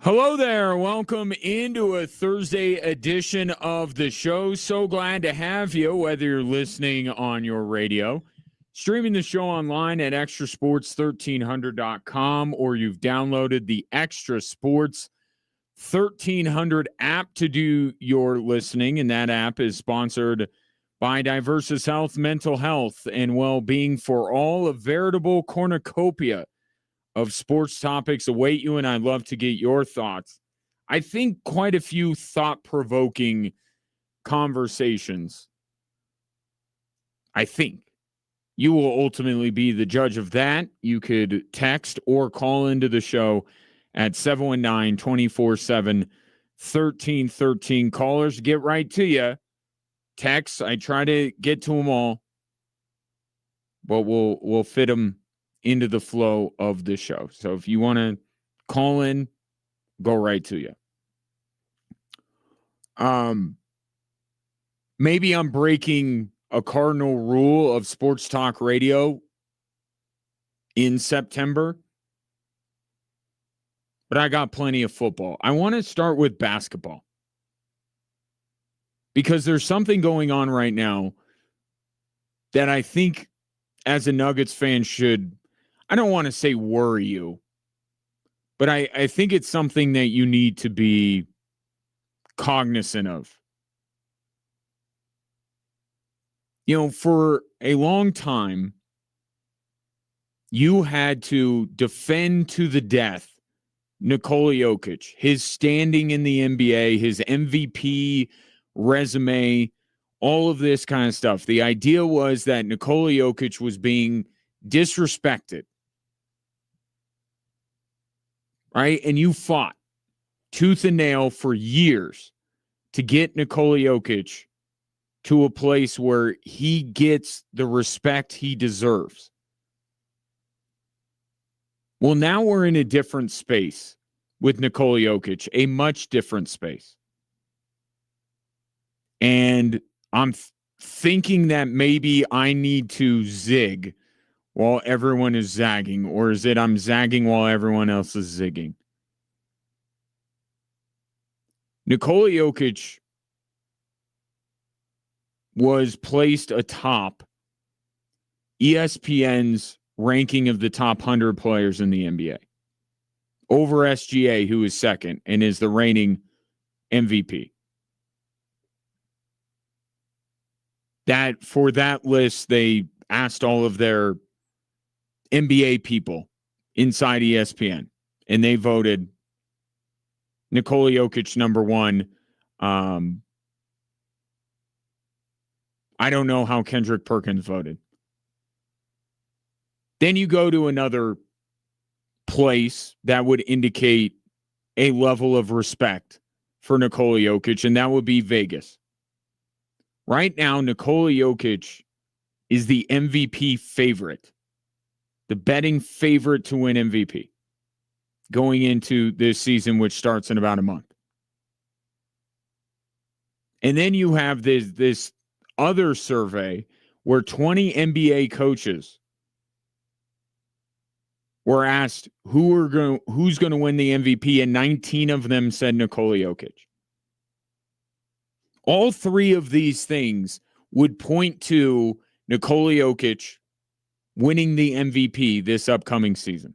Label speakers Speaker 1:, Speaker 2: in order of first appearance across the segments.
Speaker 1: Hello there. Welcome into a Thursday edition of the show. So glad to have you, whether you're listening on your radio, streaming the show online at extrasports1300.com, or you've downloaded the Extra Sports 1300 app to do your listening. And that app is sponsored by Diversus Health, mental health, and well-being for all, a veritable cornucopia of sports topics await you, and I'd love to get your thoughts. I think quite a few thought-provoking conversations. I think you will ultimately be the judge of that. You could text or call into the show at 719-247-1313. Callers, get right to you. Texts, I try to get to them all, but we'll fit them into the flow of the show. So if you want to call in, go right to you. Maybe I'm breaking a cardinal rule of sports talk radio in September, but I got plenty of football. I want to start with basketball because there's something going on right now that I think as a Nuggets fan should, I don't want to say worry you, but I think it's something that you need to be cognizant of. You know, for a long time, you had to defend to the death Nikola Jokic, his standing in the NBA, his MVP resume, all of this kind of stuff. The idea was that Nikola Jokic was being disrespected, right? And you fought tooth and nail for years to get Nikola Jokic to a place where he gets the respect he deserves. Well, now we're in a different space with Nikola Jokic, a much different space. And I'm thinking that maybe I need to zig while everyone is zagging, or is it I'm zagging while everyone else is zigging? Nikola Jokic was placed atop ESPN's ranking of the top 100 players in the NBA over SGA, who is second and is the reigning MVP. That for that list, they asked all of their NBA people inside ESPN, and they voted Nikola Jokic number one. I don't know how Kendrick Perkins voted. Then you go to another place that would indicate a level of respect for Nikola Jokic, and that would be Vegas. Right now, Nikola Jokic is the MVP favorite, the betting favorite to win MVP going into this season, which starts in about a month. And then you have this other survey where 20 NBA coaches were asked who's going to win the MVP, and 19 of them said Nikola Jokic. All three of these things would point to Nikola Jokic winning the MVP this upcoming season.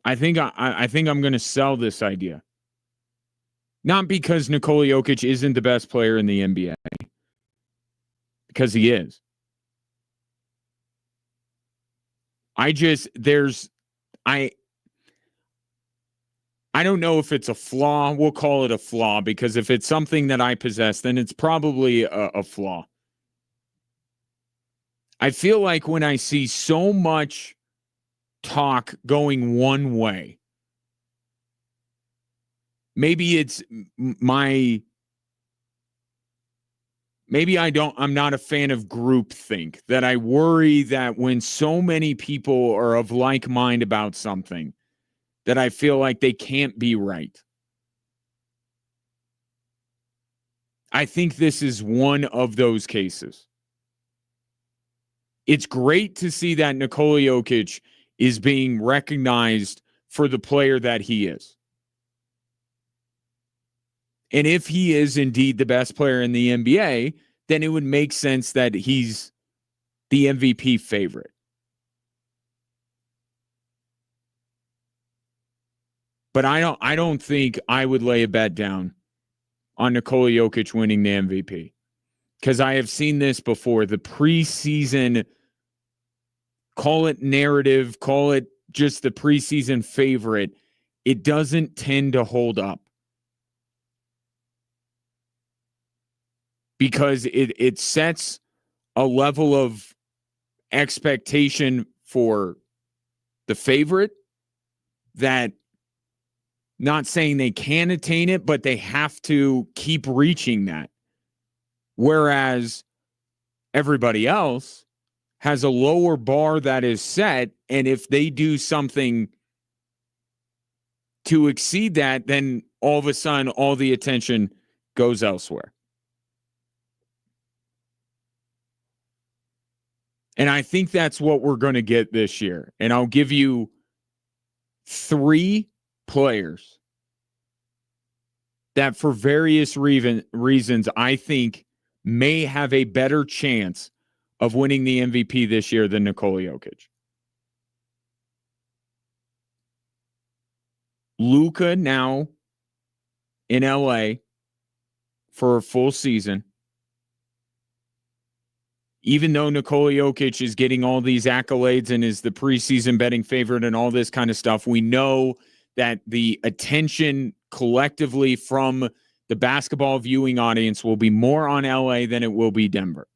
Speaker 1: I think I'm going to sell this idea. Not because Nikola Jokic isn't the best player in the NBA, because he is. I don't know if it's a flaw. We'll call it a flaw, because if it's something that I possess, then it's probably a flaw. I feel like when I see so much talk going one way, maybe it's I'm not a fan of groupthink, that I worry that when so many people are of like mind about something, that I feel like they can't be right. I think this is one of those cases. it's great to see that Nikola Jokic is being recognized for the player that he is. And if he is indeed the best player in the NBA, then it would make sense that he's the MVP favorite. But I don't think I would lay a bet down on Nikola Jokic winning the MVP. Because I have seen this before. The preseason, call it narrative, call it just the preseason favorite, it doesn't tend to hold up. Because it sets a level of expectation for the favorite that, not saying they can attain it, but they have to keep reaching that. Whereas everybody else has a lower bar that is set, and if they do something to exceed that, then all of a sudden all the attention goes elsewhere. And I think that's what we're going to get this year. And I'll give you 3 players that for various reasons I think may have a better chance of winning the MVP this year than Nikola Jokic. Luka now in LA for a full season. Even though Nikola Jokic is getting all these accolades and is the preseason betting favorite and all this kind of stuff, we know that the attention collectively from the basketball viewing audience will be more on LA than it will be Denver.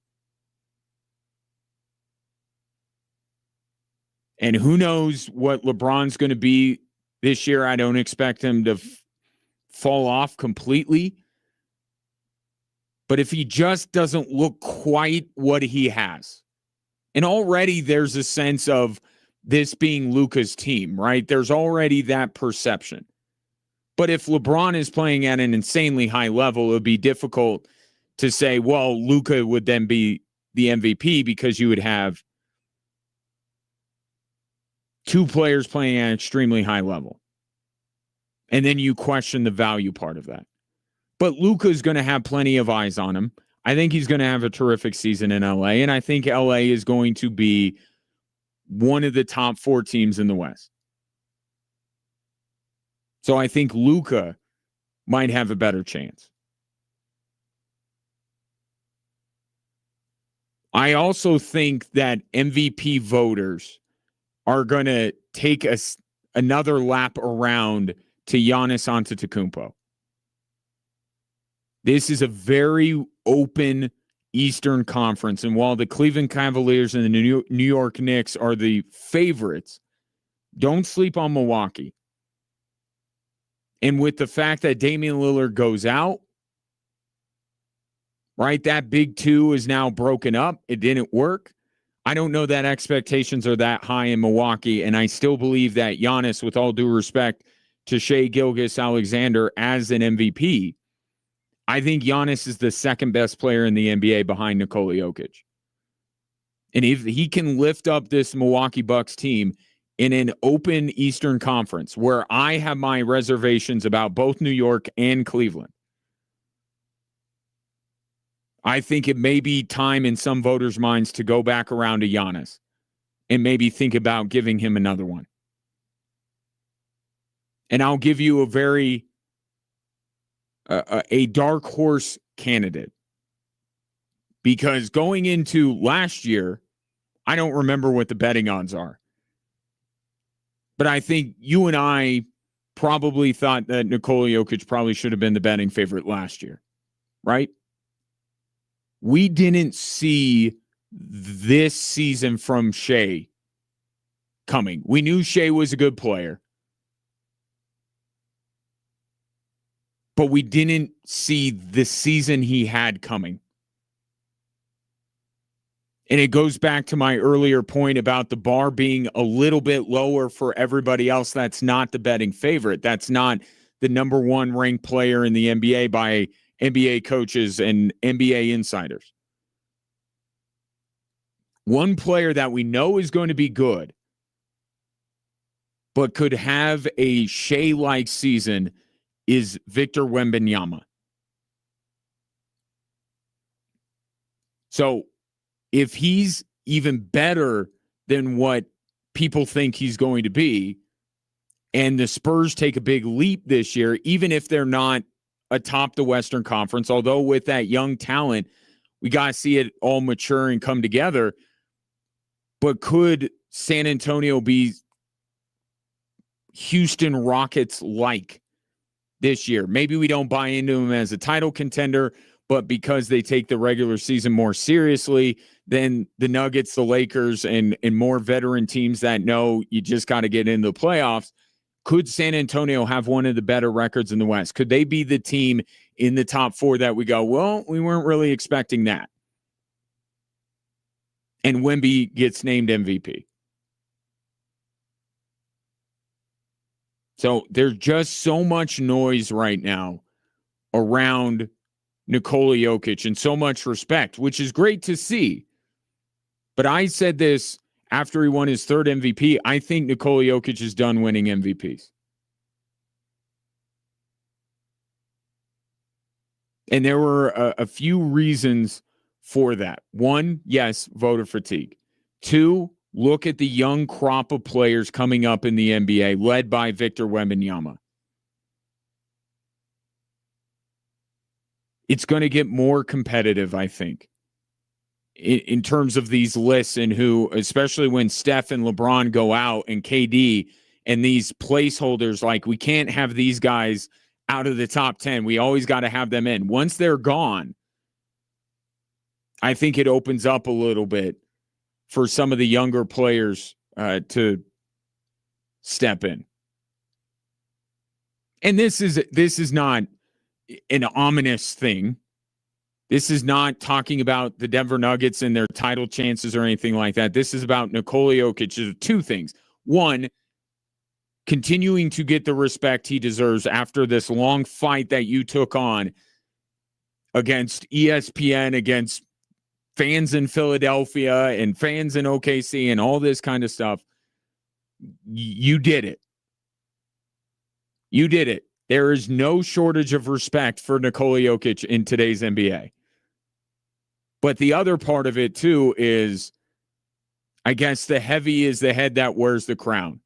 Speaker 1: And who knows what LeBron's going to be this year. I don't expect him to fall off completely. But if he just doesn't look quite what he has, and already there's a sense of this being Luka's team, right? There's already that perception. But if LeBron is playing at an insanely high level, it would be difficult to say, well, Luka would then be the MVP because you would have 2 players playing at an extremely high level. And then you question the value part of that. But Luka's going to have plenty of eyes on him. I think he's going to have a terrific season in LA, and I think LA is going to be one of the top 4 teams in the West. So I think Luka might have a better chance. I also think that MVP voters are going to take another lap around to Giannis Antetokounmpo. This is a very open Eastern Conference, and while the Cleveland Cavaliers and the New York Knicks are the favorites, don't sleep on Milwaukee. And with the fact that Damian Lillard goes out, right, that big 2 is now broken up. It didn't work. I don't know that expectations are that high in Milwaukee, and I still believe that Giannis, with all due respect to Shai Gilgeous-Alexander as an MVP, I think Giannis is the second best player in the NBA behind Nikola Jokic. And if he can lift up this Milwaukee Bucks team in an open Eastern Conference where I have my reservations about both New York and Cleveland, I think it may be time in some voters' minds to go back around to Giannis and maybe think about giving him another one. And I'll give you a dark horse candidate, because going into last year, I don't remember what the betting odds are, but I think you and I probably thought that Nikola Jokic probably should have been the betting favorite last year, right? We didn't see this season from Shai coming. We knew Shai was a good player, but we didn't see the season he had coming. And it goes back to my earlier point about the bar being a little bit lower for everybody else. That's not the betting favorite. That's not the number 1 ranked player in the NBA by NBA coaches and NBA insiders. One player that we know is going to be good, but could have a Shea-like season is Victor Wembanyama. So if he's even better than what people think he's going to be, and the Spurs take a big leap this year, even if they're not atop the Western Conference, although with that young talent, we got to see it all mature and come together. But could San Antonio be Houston Rockets-like this year? Maybe we don't buy into them as a title contender, but because they take the regular season more seriously than the Nuggets, the Lakers, and more veteran teams that know you just got to get into the playoffs, could San Antonio have one of the better records in the West? Could they be the team in the top four that we go, well, we weren't really expecting that? And Wemby gets named MVP. So there's just so much noise right now around Nikola Jokic and so much respect, which is great to see. But I said this after he won his third MVP. I think Nikola Jokic is done winning MVPs. And there were a few reasons for that. One, yes, voter fatigue. Two, look at the young crop of players coming up in the NBA, led by Victor Wembanyama. It's going to get more competitive, I think, in terms of these lists and who, especially when Steph and LeBron go out and KD and these placeholders, like we can't have these guys out of the top 10. We always got to have them in. Once they're gone, I think it opens up a little bit for some of the younger players to step in. And this is not an ominous thing. This is not talking about the Denver Nuggets and their title chances or anything like that. This is about Nikola Jokic. There's two things. One, continuing to get the respect he deserves after this long fight that you took on against ESPN, against fans in Philadelphia and fans in OKC and all this kind of stuff. You did it. You did it. There is no shortage of respect for Nikola Jokic in today's NBA. But the other part of it, too, is, I guess, the heavy is the head that wears the crown.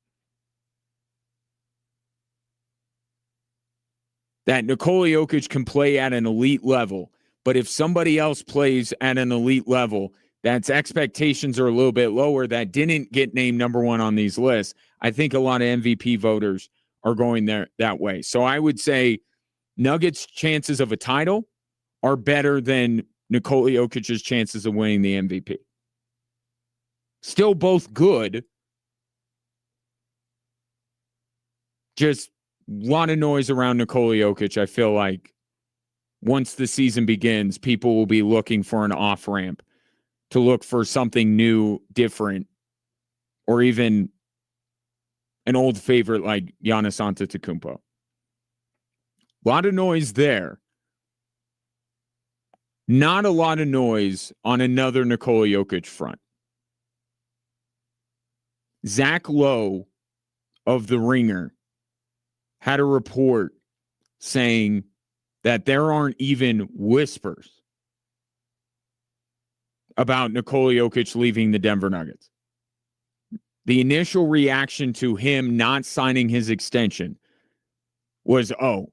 Speaker 1: That Nikola Jokic can play at an elite level, but if somebody else plays at an elite level, that's expectations are a little bit lower, that didn't get named number one on these lists, I think a lot of MVP voters are going there that way. So I would say Nuggets' chances of a title are better than Nikola Jokic's chances of winning the MVP. Still both good. Just a lot of noise around Nikola Jokic. I feel like once the season begins, people will be looking for an off-ramp to look for something new, different, or even an old favorite like Giannis Antetokounmpo. A lot of noise there. Not a lot of noise on another Nikola Jokic front. Zach Lowe of The Ringer had a report saying that there aren't even whispers about Nikola Jokic leaving the Denver Nuggets. The initial reaction to him not signing his extension was, oh,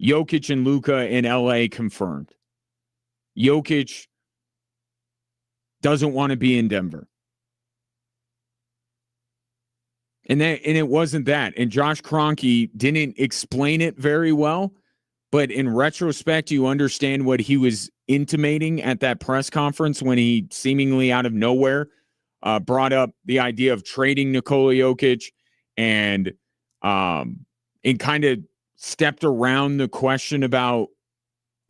Speaker 1: Jokic and Luka in LA confirmed. Jokic doesn't want to be in Denver. And it wasn't that. And Josh Kroenke didn't explain it very well, but in retrospect, you understand what he was intimating at that press conference when he seemingly out of nowhere brought up the idea of trading Nikola Jokic and kind of stepped around the question about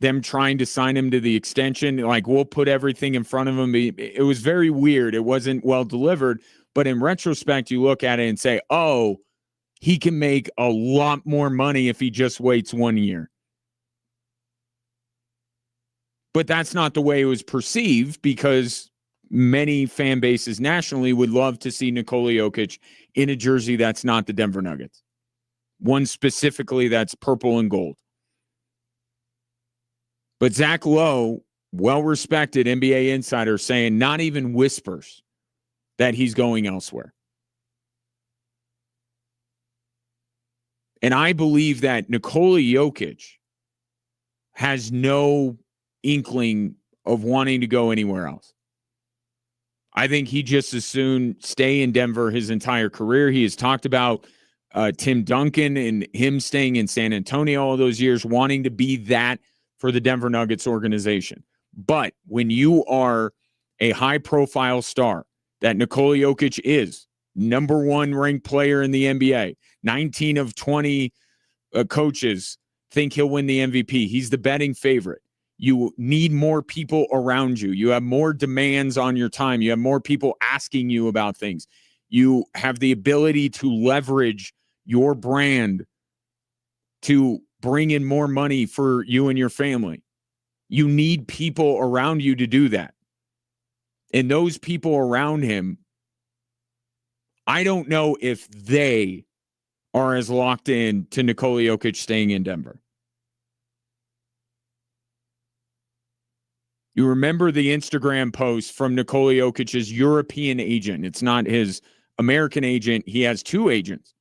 Speaker 1: them trying to sign him to the extension. Like, we'll put everything in front of him. It was very weird. It wasn't well delivered. But in retrospect, you look at it and say, oh, he can make a lot more money if he just waits 1 year. But that's not the way it was perceived, because many fan bases nationally would love to see Nikola Jokic in a jersey that's not the Denver Nuggets. One specifically that's purple and gold. But Zach Lowe, well-respected NBA insider, saying not even whispers that he's going elsewhere. And I believe that Nikola Jokic has no inkling of wanting to go anywhere else. I think he just as soon stay in Denver his entire career. He has talked about Tim Duncan and him staying in San Antonio all those years, wanting to be that for the Denver Nuggets organization. But when you are a high-profile star that Nikola Jokic is, number one ranked player in the NBA, 19 of 20 coaches think he'll win the MVP. He's the betting favorite. You need more people around you. You have more demands on your time. You have more people asking you about things. You have the ability to leverage your brand to bring in more money for you and your family. You need people around you to do that. And those people around him, I don't know if they are as locked in to Nikola Jokic staying in Denver. You remember the Instagram post from Nikola Jokic's European agent. It's not his American agent. He has two agents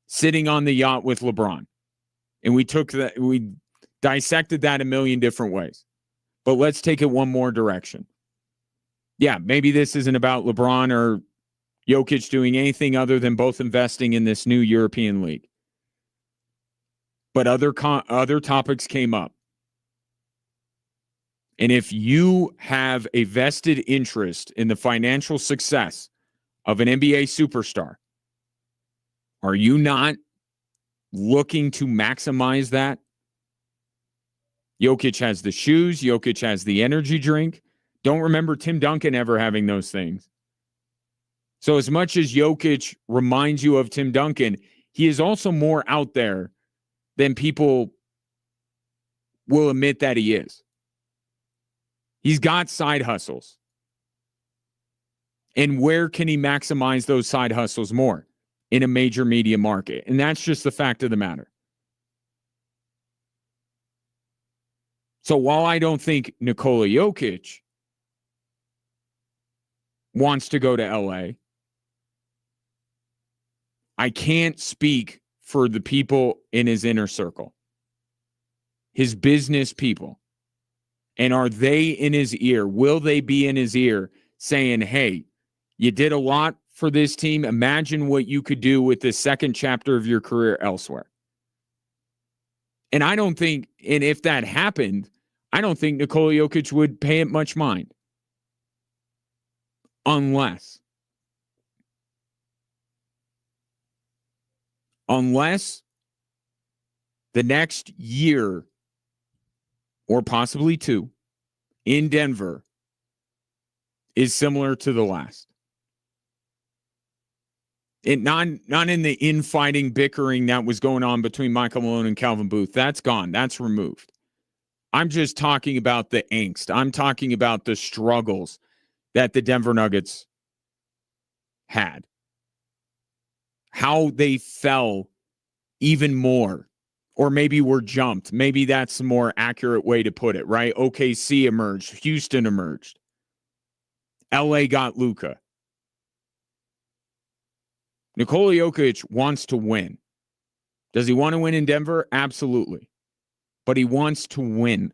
Speaker 1: sitting on the yacht with LeBron. And we dissected that a million different ways. But let's take it one more direction. Yeah, maybe this isn't about LeBron or Jokic doing anything other than both investing in this new European league. But other topics came up. And if you have a vested interest in the financial success of an NBA superstar, are you not looking to maximize that? Jokic has the shoes. Jokic has the energy drink. Don't remember Tim Duncan ever having those things. So as much as Jokic reminds you of Tim Duncan, he is also more out there than people will admit that he is. He's got side hustles. And where can he maximize those side hustles more? In a major media market. And that's just the fact of the matter. So while I don't think Nikola Jokic wants to go to LA, I can't speak for the people in his inner circle, his business people. And are they in his ear? Will they be in his ear saying, hey, you did a lot for this team. Imagine what you could do with the second chapter of your career elsewhere. And I don't think, and if that happened, I don't think Nikola Jokic would pay it much mind. Unless the next year or possibly two in Denver is similar to the last. It not in the infighting, bickering that was going on between Michael Malone and Calvin Booth. That's gone. That's removed. I'm just talking about the angst. I'm talking about the struggles that the Denver Nuggets had. How they fell even more. Or maybe were jumped. Maybe that's a more accurate way to put it, right? OKC emerged. Houston emerged. LA got Luka. Nikola Jokic wants to win. Does he want to win in Denver? Absolutely. But he wants to win.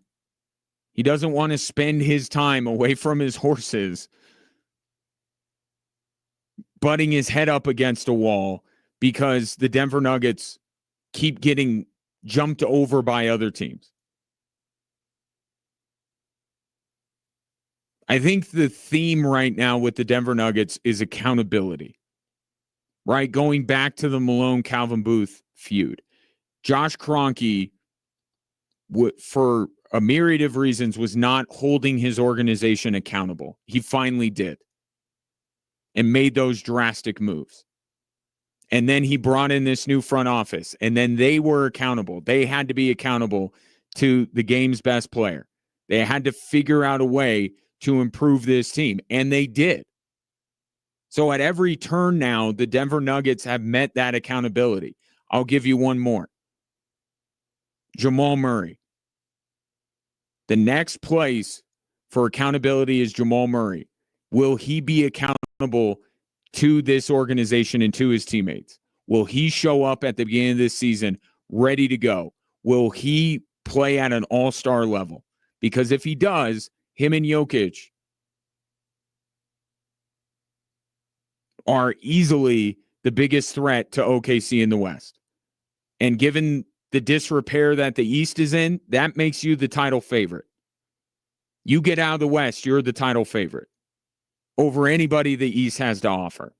Speaker 1: He doesn't want to spend his time away from his horses, butting his head up against a wall because the Denver Nuggets keep getting jumped over by other teams. I think the theme right now with the Denver Nuggets is accountability, right? Going back to the Malone-Calvin Booth feud. Josh Kroenke, for a myriad of reasons, was not holding his organization accountable. He finally did and made those drastic moves. And then he brought in this new front office, and then they were accountable. They had to be accountable to the game's best player. They had to figure out a way to improve this team, and they did. So at every turn now, the Denver Nuggets have met that accountability. I'll give you one more. Jamal Murray. The next place for accountability is Jamal Murray. Will he be accountable to this organization and to his teammates? Will he show up at the beginning of this season ready to go? Will he play at an all-star level? Because if he does, him and Jokic are easily the biggest threat to OKC in the West. And given the disrepair that the East is in, that makes you the title favorite. You get out of the West, you're the title favorite over anybody the East has to offer.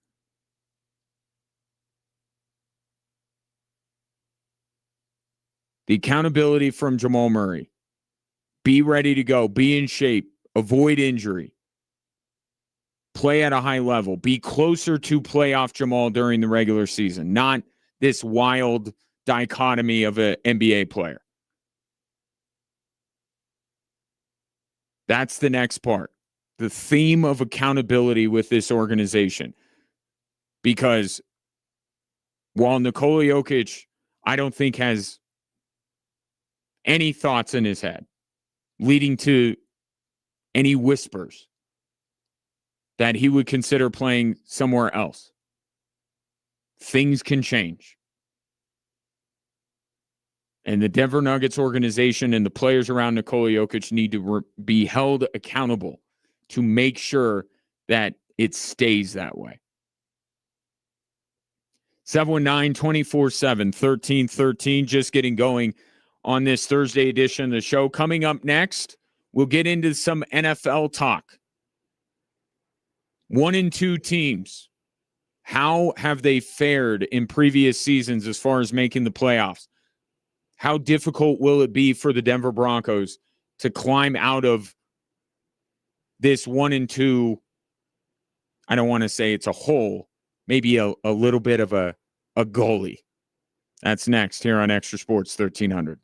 Speaker 1: The accountability from Jamal Murray. Be ready to go. Be in shape. Avoid injury. Play at a high level. Be closer to playoff Jamal during the regular season, not this wild dichotomy of an NBA player. That's the next part. The theme of accountability with this organization. Because while Nikola Jokic, I don't think has any thoughts in his head leading to any whispers that he would consider playing somewhere else. Things can change. And the Denver Nuggets organization and the players around Nikola Jokic need to be held accountable to make sure that it stays that way. 719-247-1313, just getting going on this Thursday edition of the show. Coming up next, we'll get into some NFL talk. 1 and 2 teams. How have they fared in previous seasons as far as making the playoffs? How difficult will it be for the Denver Broncos to climb out of this 1 and 2? I don't want to say it's a hole, maybe a little bit of a goalie. That's next here on Extra Sports 1300.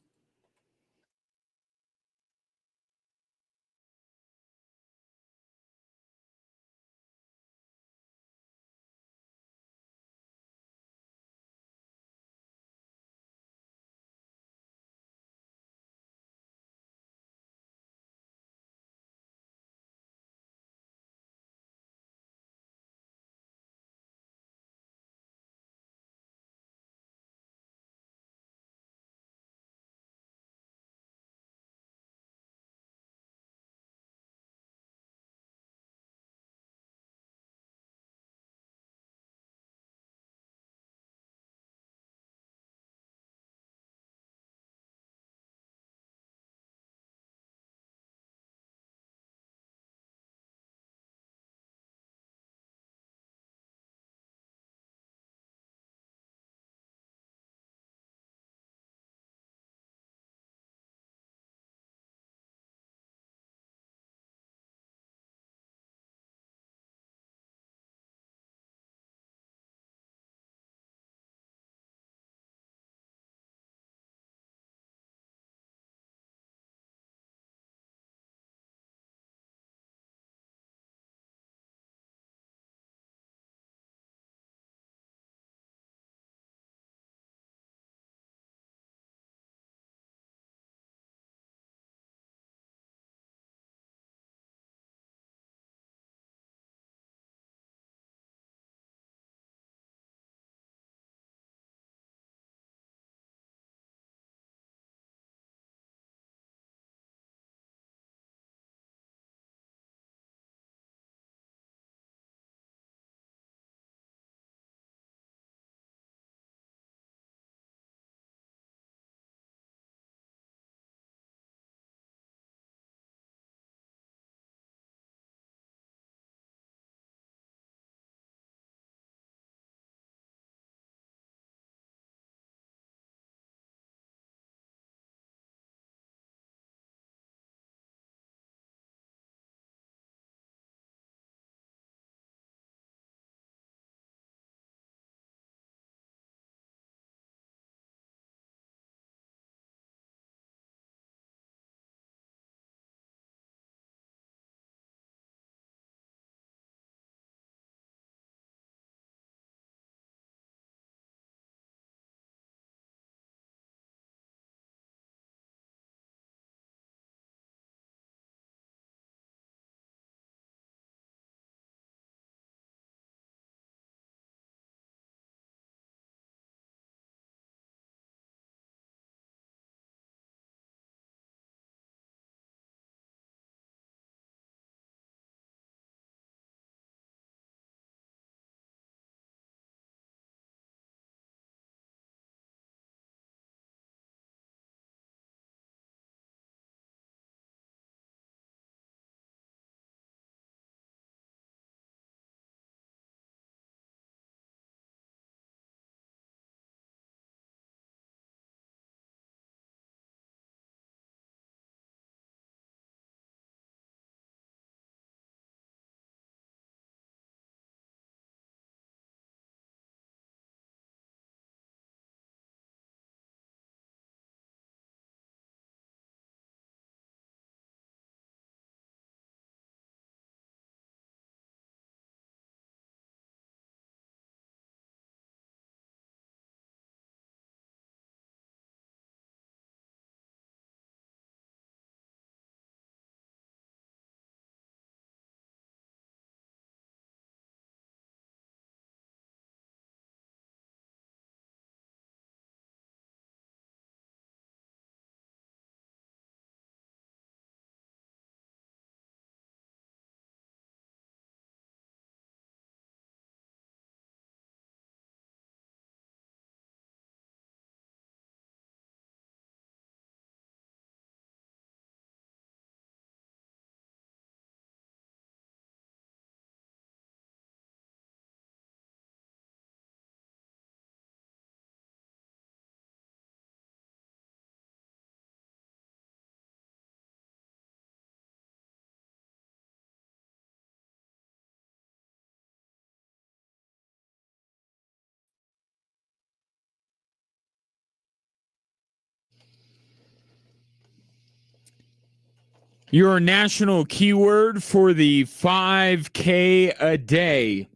Speaker 1: Your national keyword for the 5K a day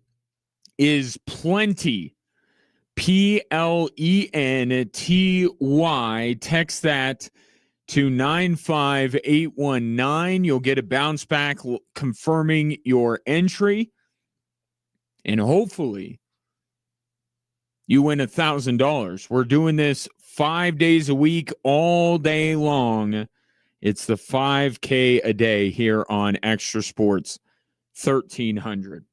Speaker 1: is plenty. PLENTY. Text that to 95819. You'll get a bounce back confirming your entry. And hopefully you win $1,000. We're doing this 5 days a week, all day long. It's the 5K a day here on Extra Sports 1300.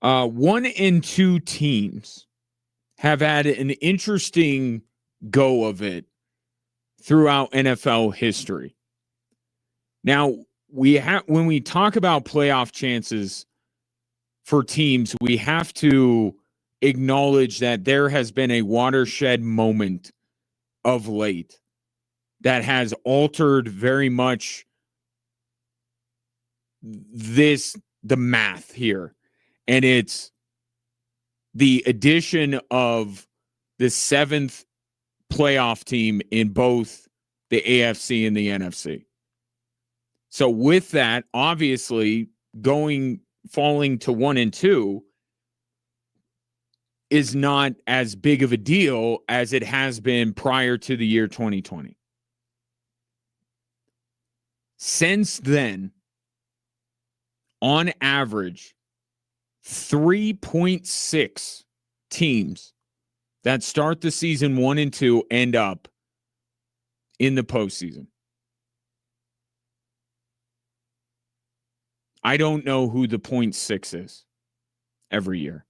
Speaker 1: 1 and 2 teams have had an interesting go of it throughout NFL history. Now, when we talk about playoff chances for teams, we have to acknowledge that there has been a watershed moment of late that has altered very much the math here. And it's the addition of the 7th playoff team in both the AFC and the NFC. So with that, obviously falling to 1 and 2 is not as big of a deal as it has been prior to the year 2020. Since then, on average, 3.6 teams that start the season 1 and 2 end up in the postseason. I don't know who the 0.6 is every year.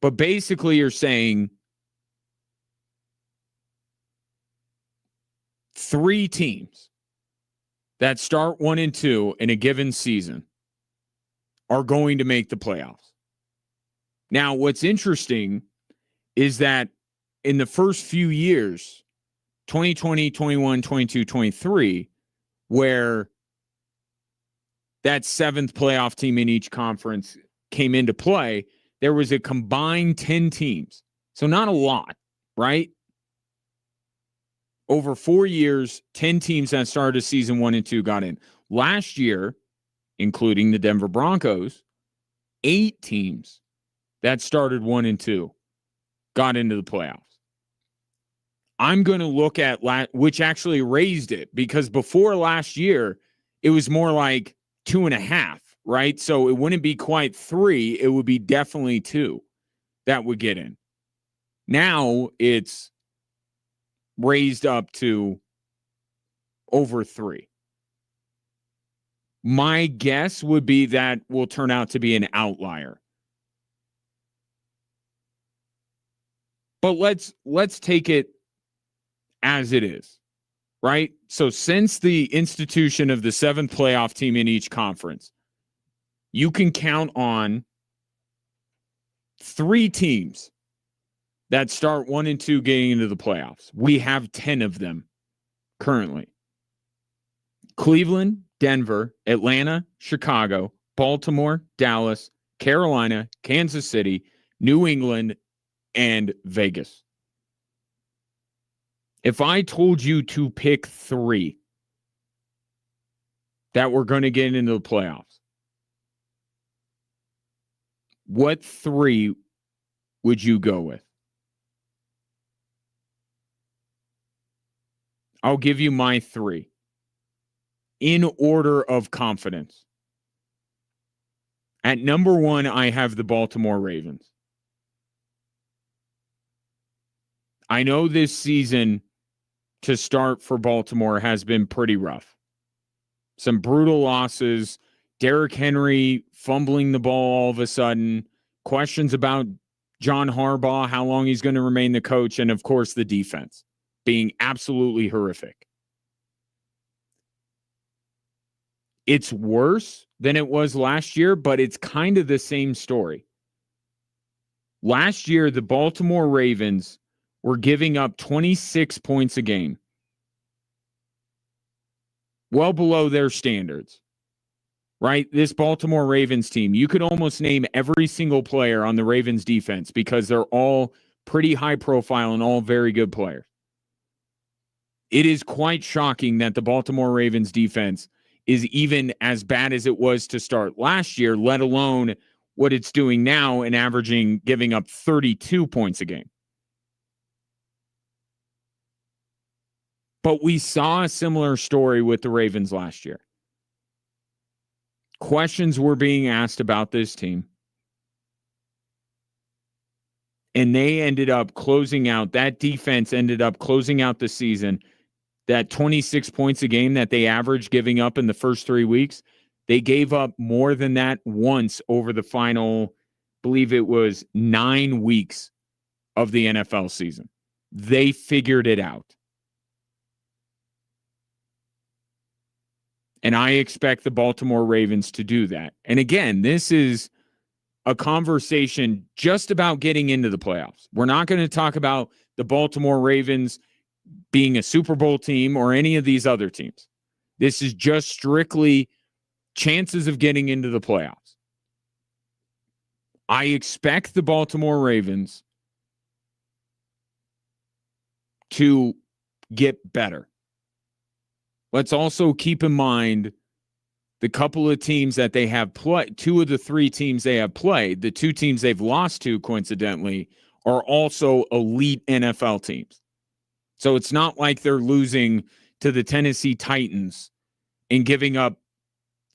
Speaker 1: But basically you're saying 3 teams that start 1 and 2 in a given season are going to make the playoffs. Now, what's interesting is that in the first few years, 2020, 21, 22, 23, where that 7th playoff team in each conference came into play, there was a combined 10 teams. So not a lot, right? Over 4 years, 10 teams that started season 1 and 2 got in. Last year, including the Denver Broncos, 8 teams that started 1 and 2 got into the playoffs. I'm going to look at which actually raised it, because before last year, it was more like 2.5, right? So it wouldn't be quite 3. It would be definitely 2 that would get in. Now it's raised up to over 3. My guess would be that will turn out to be an outlier. But let's take it as it is, right? So since the institution of the 7th playoff team in each conference, you can count on 3 teams that start 1 and 2 getting into the playoffs. We have 10 of them currently. Cleveland, Denver, Atlanta, Chicago, Baltimore, Dallas, Carolina, Kansas City, New England, and Vegas. If I told you to pick 3 that were going to get into the playoffs, what 3 would you go with? I'll give you my 3 in order of confidence. At number 1, I have the Baltimore Ravens. I know this season to start for Baltimore has been pretty rough. Some brutal losses, Derrick Henry fumbling the ball all of a sudden, questions about John Harbaugh, how long he's going to remain the coach, and of course the defense being absolutely horrific. It's worse than it was last year, but it's kind of the same story. Last year, the Baltimore Ravens were giving up 26 points a game. Well below their standards, right? This Baltimore Ravens team, you could almost name every single player on the Ravens defense because they're all pretty high profile and all very good players. it is quite shocking that the Baltimore Ravens defense is even as bad as it was to start last year, let alone what it's doing now and giving up 32 points a game. But we saw a similar story with the Ravens last year. Questions were being asked about this team. And they ended up closing out, that defense ended up closing out the season. That 26 points a game that they averaged giving up in the first 3 weeks, they gave up more than that once over the final, I believe it was 9 weeks of the NFL season. They figured it out. And I expect the Baltimore Ravens to do that. And again, this is a conversation just about getting into the playoffs. We're not going to talk about the Baltimore Ravens being a Super Bowl team or any of these other teams. This is just strictly chances of getting into the playoffs. I expect the Baltimore Ravens to get better. Let's also keep in mind the couple of teams that they have played, 2 of the 3 teams they have played, the 2 teams they've lost to, coincidentally, are also elite NFL teams. So it's not like they're losing to the Tennessee Titans and giving up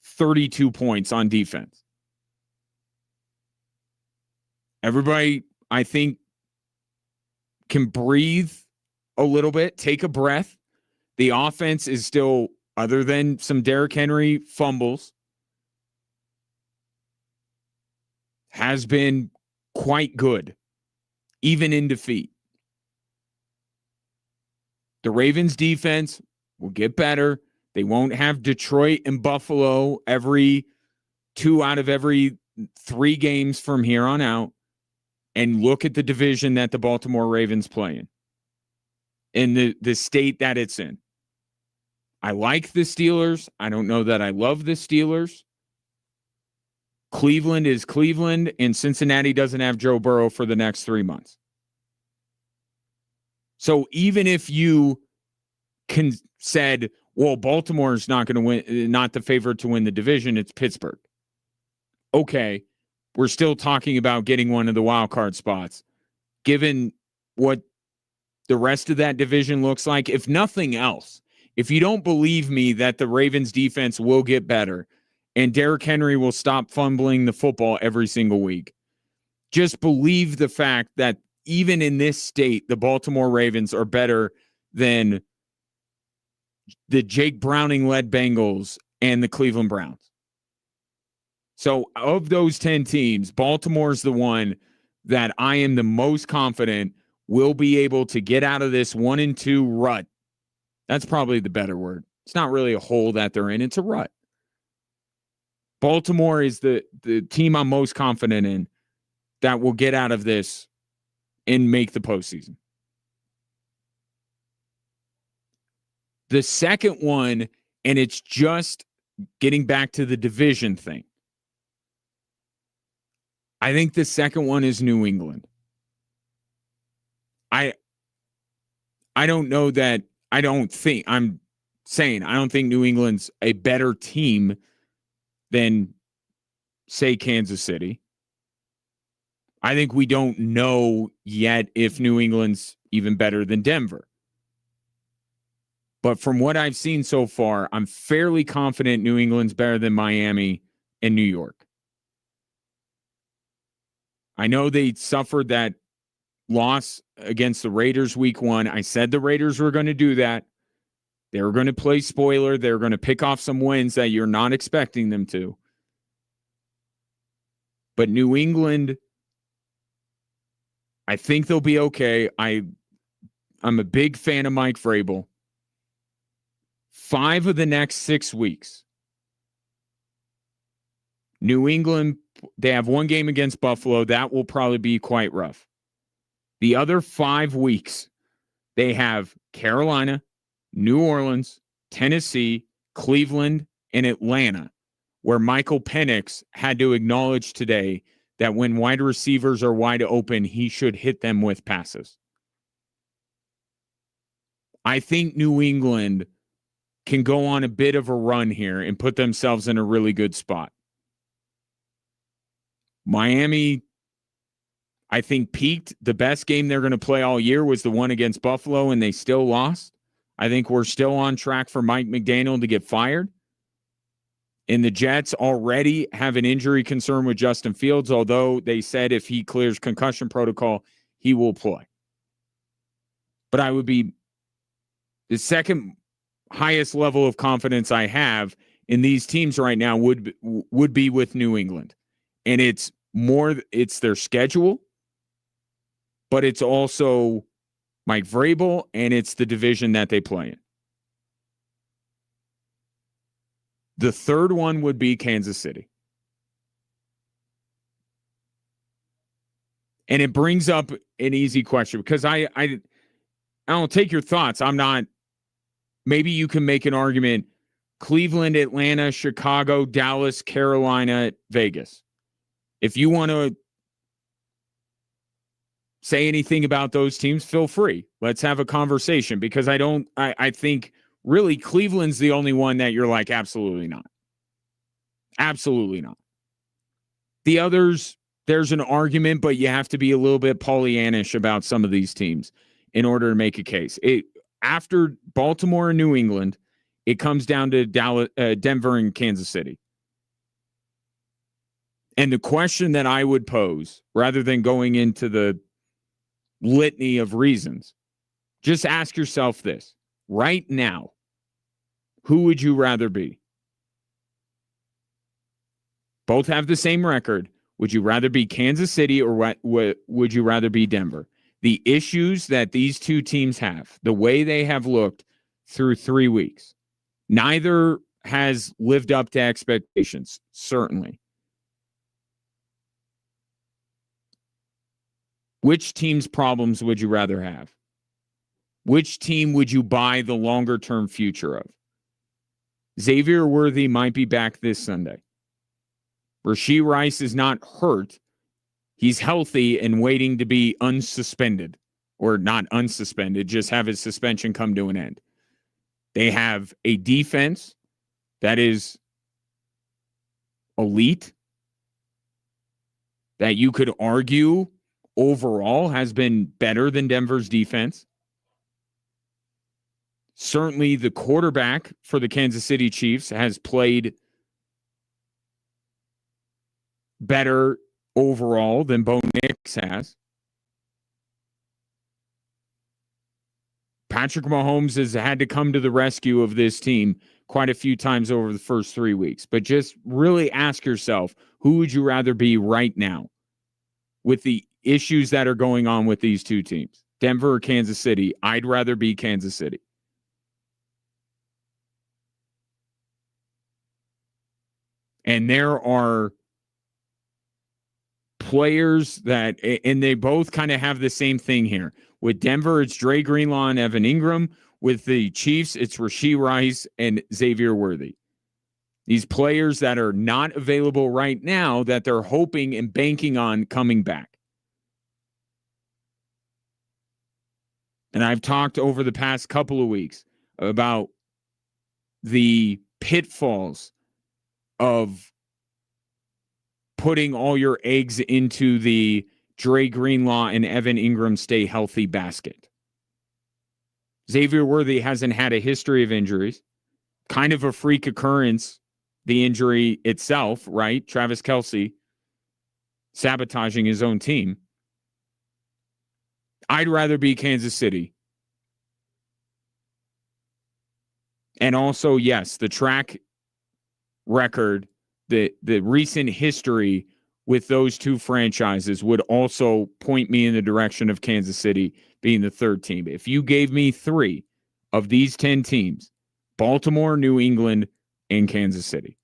Speaker 1: 32 points on defense. Everybody, I think, can breathe a little bit, take a breath. The offense is still, other than some Derrick Henry fumbles, has been quite good, even in defeat. The Ravens defense will get better. They won't have Detroit and Buffalo every 2 out of every 3 games from here on out. And look at the division that the Baltimore Ravens play in the state that it's in. I like the Steelers. I don't know that I love the Steelers. Cleveland is Cleveland, and Cincinnati doesn't have Joe Burrow for the next 3 months. So even if you said, well, Baltimore's not going to win, not the favorite to win the division, it's Pittsburgh. Okay, we're still talking about getting one of the wild card spots. Given what the rest of that division looks like, if nothing else, if you don't believe me that the Ravens defense will get better and Derrick Henry will stop fumbling the football every single week, just believe the fact that even in this state, the Baltimore Ravens are better than the Jake Browning-led Bengals and the Cleveland Browns. So of those 10 teams, Baltimore's the one that I am the most confident will be able to get out of this 1-2 rut. That's probably the better word. It's not really a hole that they're in. It's a rut. Baltimore is the team I'm most confident in that will get out of this and make the postseason. The second one, and it's just getting back to the division thing. I think the second one is New England. I don't know that, I don't think New England's a better team than, say, Kansas City. I think we don't know yet if New England's even better than Denver. But from what I've seen so far, I'm fairly confident New England's better than Miami and New York. I know they suffered that loss against the Raiders week 1. I said the Raiders were going to do that. They were going to play spoiler. They were going to pick off some wins that you're not expecting them to. But New England, I think they'll be okay. I'm a big fan of Mike Vrabel. 5 of the next 6 weeks, New England, they have 1 game against Buffalo. That will probably be quite rough. The other 5 weeks, they have Carolina, New Orleans, Tennessee, Cleveland, and Atlanta, where Michael Penix had to acknowledge today that when wide receivers are wide open, he should hit them with passes. I think New England can go on a bit of a run here and put themselves in a really good spot. Miami, I think, peaked. The best game they're going to play all year was the one against Buffalo, and they still lost. I think we're still on track for Mike McDaniel to get fired. And the Jets already have an injury concern with Justin Fields, although they said if he clears concussion protocol, he will play. But I would be the second highest level of confidence I have in these teams right now would be with New England. And it's their schedule, but it's also Mike Vrabel, and it's the division that they play in. The third one would be Kansas City. And it brings up an easy question because I don't take your thoughts. I'm not. Maybe you can make an argument. Cleveland, Atlanta, Chicago, Dallas, Carolina, Vegas. If you want to say anything about those teams, feel free. Let's have a conversation because I think really Cleveland's the only one that you're like, absolutely not. Absolutely not. The others, there's an argument, but you have to be a little bit Pollyannish about some of these teams in order to make a case. After Baltimore and New England, it comes down to Denver and Kansas City. And the question that I would pose, rather than going into the litany of reasons, just ask yourself this. Right now, who would you rather be? Both have the same record. Would you rather be Kansas City or would you rather be Denver? The issues that these two teams have, the way they have looked through 3 weeks, neither has lived up to expectations, certainly. Which team's problems would you rather have? Which team would you buy the longer-term future of? Xavier Worthy might be back this Sunday. Rashee Rice is not hurt. He's healthy and waiting to be unsuspended. Or not unsuspended, just have his suspension come to an end. They have a defense that is elite, that you could argue overall has been better than Denver's defense. Certainly the quarterback for the Kansas City Chiefs has played better overall than Bo Nix has. Patrick Mahomes has had to come to the rescue of this team quite a few times over the first 3 weeks. But just really ask yourself, who would you rather be right now with the issues that are going on with these two teams? Denver or Kansas City? I'd rather be Kansas City. And there are players that, and they both kind of have the same thing here. With Denver, it's Dre Greenlaw and Evan Ingram. With the Chiefs, it's Rashee Rice and Xavier Worthy. These players that are not available right now that they're hoping and banking on coming back. And I've talked over the past couple of weeks about the pitfalls of putting all your eggs into the Dre Greenlaw and Evan Ingram stay healthy basket. Xavier Worthy hasn't had a history of injuries. Kind of a freak occurrence, the injury itself, right? Travis Kelce sabotaging his own team. I'd rather be Kansas City. And also, yes, the track record, the recent history with those two franchises would also point me in the direction of Kansas City being the third team. If you gave me 3 of these 10 teams, Baltimore, New England, and Kansas City,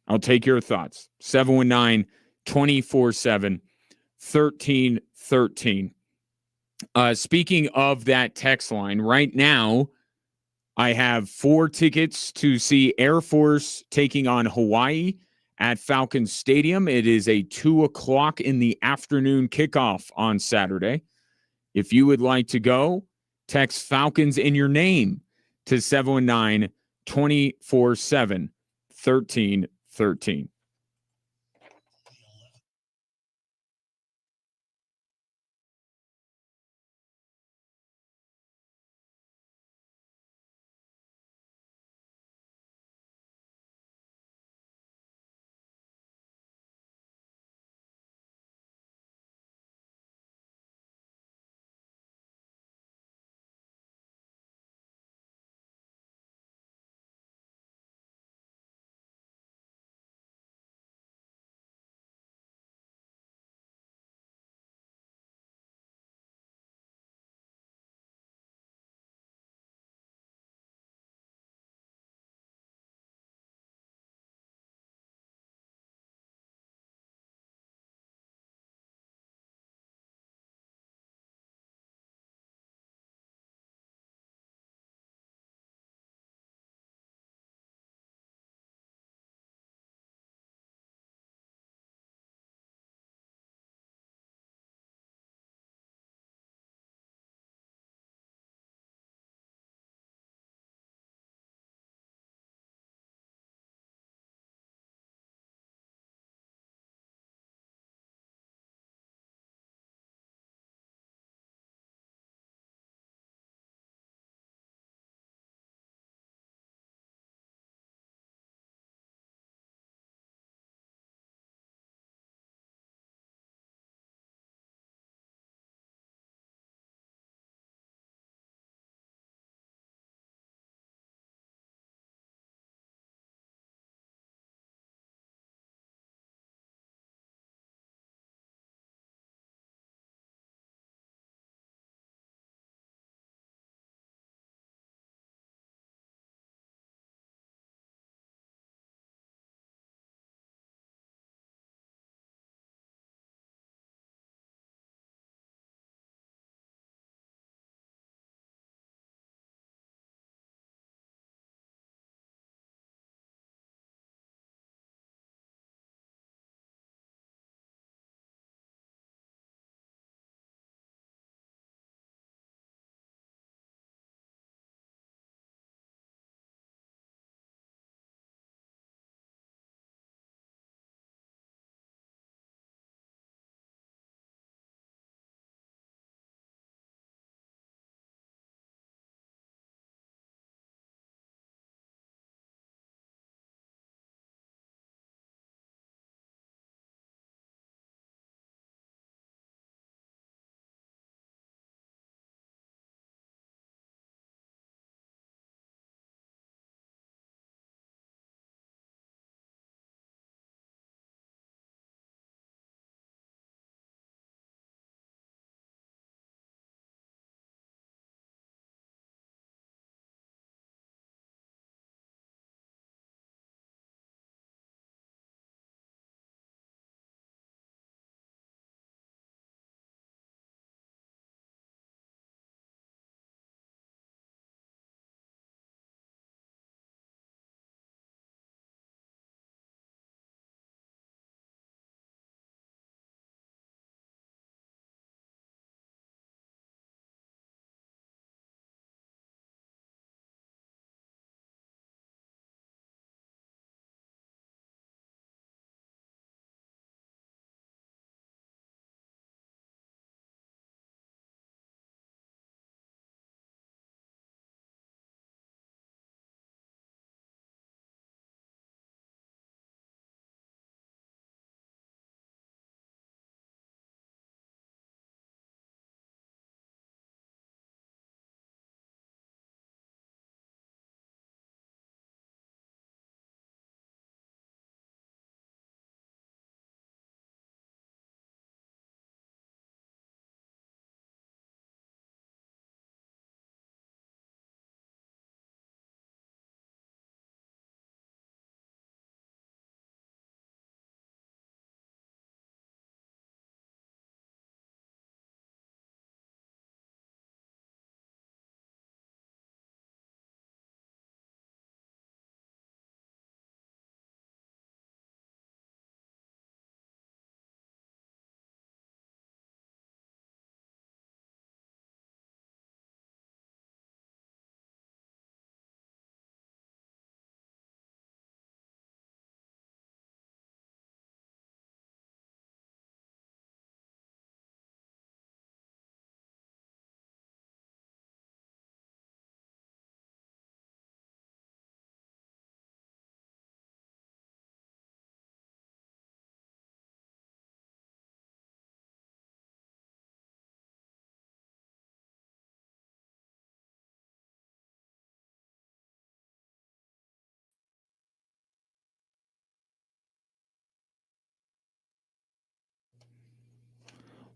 Speaker 1: I'll take your thoughts. 719-247-1313. Speaking of that text line, right now, I have 4 tickets to see Air Force taking on Hawaii at Falcons Stadium. It is a 2:00 in the afternoon kickoff on Saturday. If you would like to go, text Falcons in your name to 719 247 1313.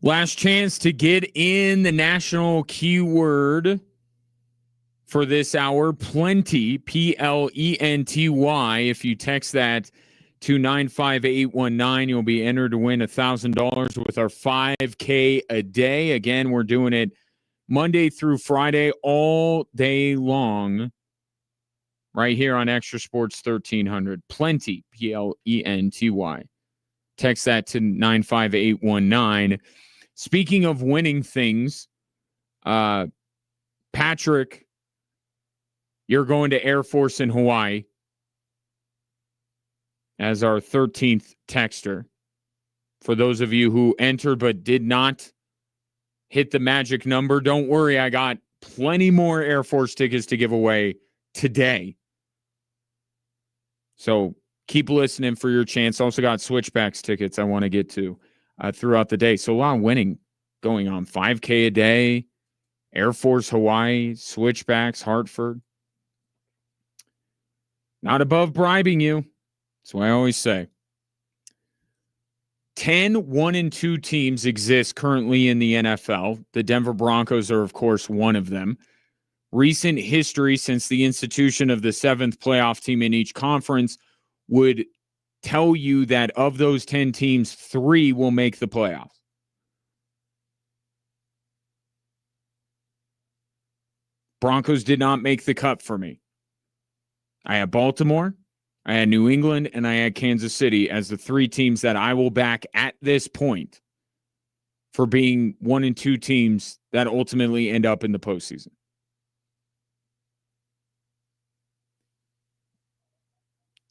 Speaker 1: Last chance to get in the national keyword for this hour, plenty, PLENTY. If you text that to 95819, you'll be entered to win $1,000 with our 5K a day. Again, we're doing it Monday through Friday all day long right here on Extra Sports 1300. Plenty, PLENTY. Text that to 95819. Speaking of winning things, Patrick, you're going to Air Force in Hawaii as our 13th texter. For those of you who entered but did not hit the magic number, don't worry. I got plenty more Air Force tickets to give away today. So keep listening for your chance. Also got Switchbacks tickets I want to get to throughout the day. So a lot of winning going on. 5K a day, Air Force Hawaii, Switchbacks, Hartford. Not above bribing you. That's what I always say. 10 1-2 teams exist currently in the NFL. The Denver Broncos are, of course, one of them. Recent history since the institution of the 7th playoff team in each conference would tell you that of those 10 teams, 3 will make the playoffs. Broncos did not make the cut for me. I had Baltimore, I had New England, and I had Kansas City as the 3 teams that I will back at this point for being 1-2 teams that ultimately end up in the postseason.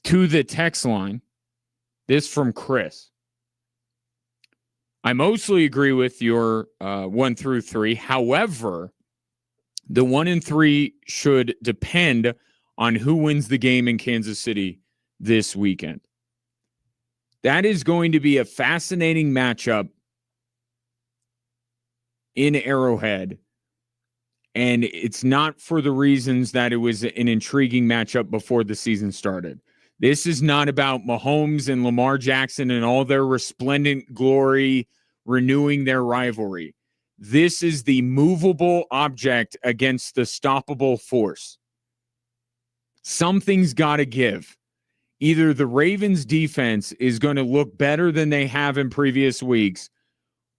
Speaker 1: To the text line, this from Chris. I mostly agree with your 1 through 3. However, the 1 and 3 should depend on who wins the game in Kansas City this weekend. That is going to be a fascinating matchup in Arrowhead. And it's not for the reasons that it was an intriguing matchup before the season started. This is not about Mahomes and Lamar Jackson and all their resplendent glory renewing their rivalry. This is the movable object against the stoppable force. Something's got to give. Either the Ravens defense is going to look better than they have in previous weeks,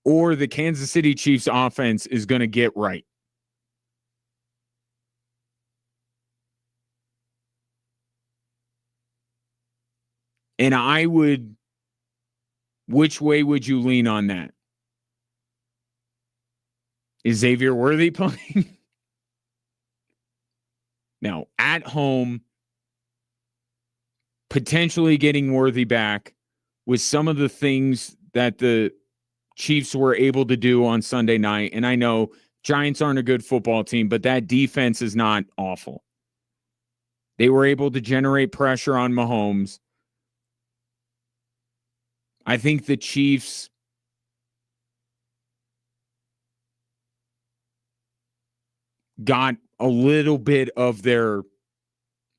Speaker 1: or the Kansas City Chiefs offense is going to get right. And which way would you lean on that? Is Xavier Worthy playing? Now, at home, potentially getting Worthy back with some of the things that the Chiefs were able to do on Sunday night. And I know Giants aren't a good football team, but that defense is not awful. They were able to generate pressure on Mahomes. I think the Chiefs got a little bit of their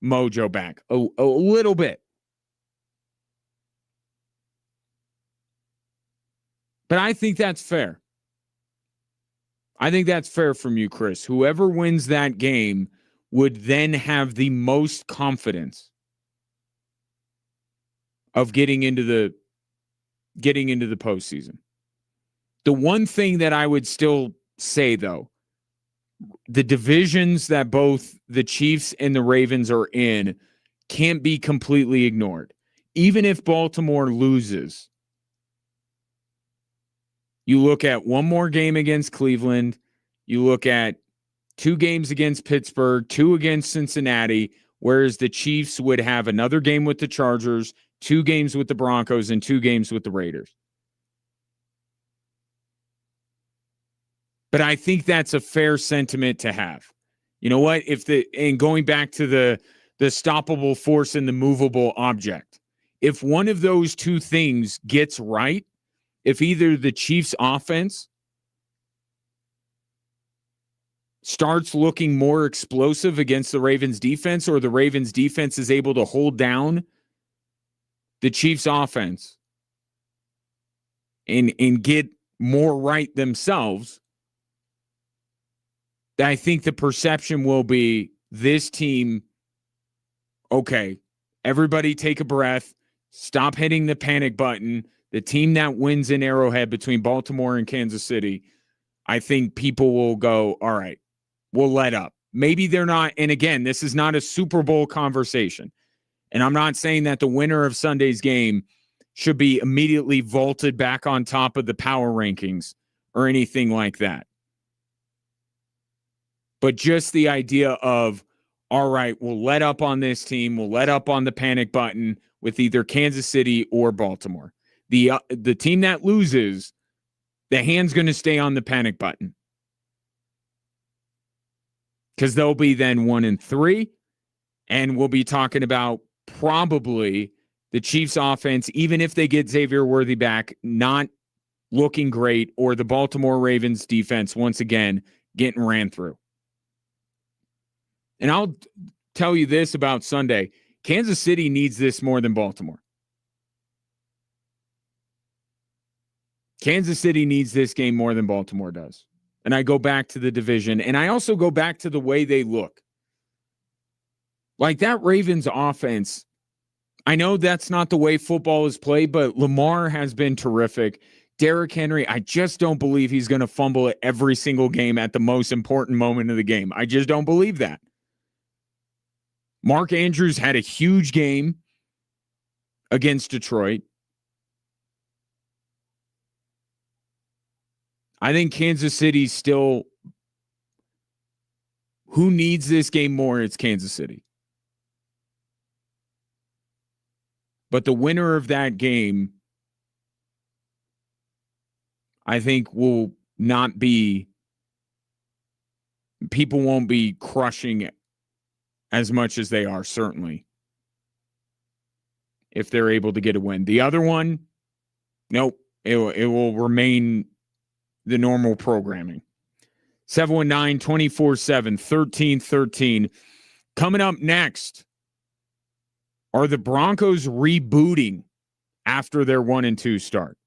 Speaker 1: mojo back. A little bit. But I think that's fair. I think that's fair from you, Chris. Whoever wins that game would then have the most confidence of getting into the postseason. The one thing that I would still say, though, the divisions that both the Chiefs and the Ravens are in can't be completely ignored. Even if Baltimore loses, you look at one more game against Cleveland, you look at 2 games against Pittsburgh, 2 against Cincinnati, whereas the Chiefs would have another game with the Chargers, 2 games with the Broncos, and 2 games with the Raiders. But I think that's a fair sentiment to have. You know what? And going back to the stoppable force and the movable object, if one of those 2 things gets right, if either the Chiefs offense starts looking more explosive against the Ravens defense, or the Ravens defense is able to hold down the Chiefs offense and get more right themselves, I think the perception will be this team, okay, everybody take a breath, stop hitting the panic button. The team that wins in Arrowhead between Baltimore and Kansas City, I think people will go, all right, we'll let up. Maybe they're not. And again, this is not a Super Bowl conversation. And I'm not saying that the winner of Sunday's game should be immediately vaulted back on top of the power rankings or anything like that. But just the idea of, all right, we'll let up on this team. We'll let up on the panic button with either Kansas City or Baltimore. The team that loses, the hand's going to stay on the panic button because they'll be then 1-3, and we'll be talking about probably the Chiefs offense, even if they get Xavier Worthy back, not looking great, or the Baltimore Ravens defense once again getting ran through. And I'll tell you this about Sunday. Kansas City needs this more than Baltimore. Kansas City needs this game more than Baltimore does. And I go back to the division, and I also go back to the way they look. Like that Ravens offense, I know that's not the way football is played, but Lamar has been terrific. Derrick Henry, I just don't believe he's going to fumble at every single game at the most important moment of the game. I just don't believe that. Mark Andrews had a huge game against Detroit. I think Kansas City still, who needs this game more? It's Kansas City. But the winner of that game, I think, will not be, people won't be crushing it as much as they are, certainly, if they're able to get a win. The other one, nope, it will remain the normal programming. 719-24-7-1313. Coming up next, are the Broncos rebooting after their 1-2 start?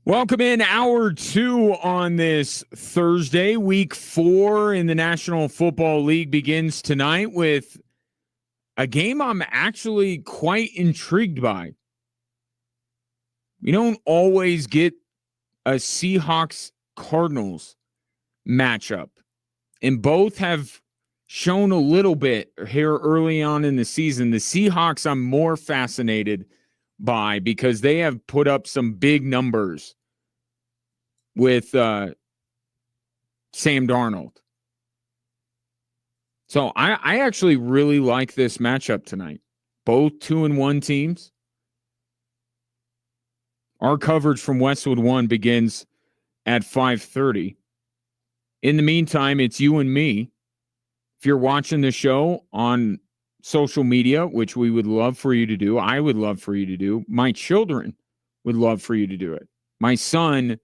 Speaker 1: Welcome in hour 2 on this Thursday. Week 4 in the National Football League begins tonight with a game I'm actually quite intrigued by. We don't always get a Seahawks-Cardinals matchup, and both have shown a little bit here early on in the season. The Seahawks I'm more fascinated by because they have put up some big numbers with Sam Darnold. So I actually really like this matchup tonight. Both 2-1 teams. Our coverage from Westwood One begins at 5:30. In the meantime, it's you and me. If you're watching the show on social media, which we would love for you to do, I would love for you to do. My children would love for you to do it. My son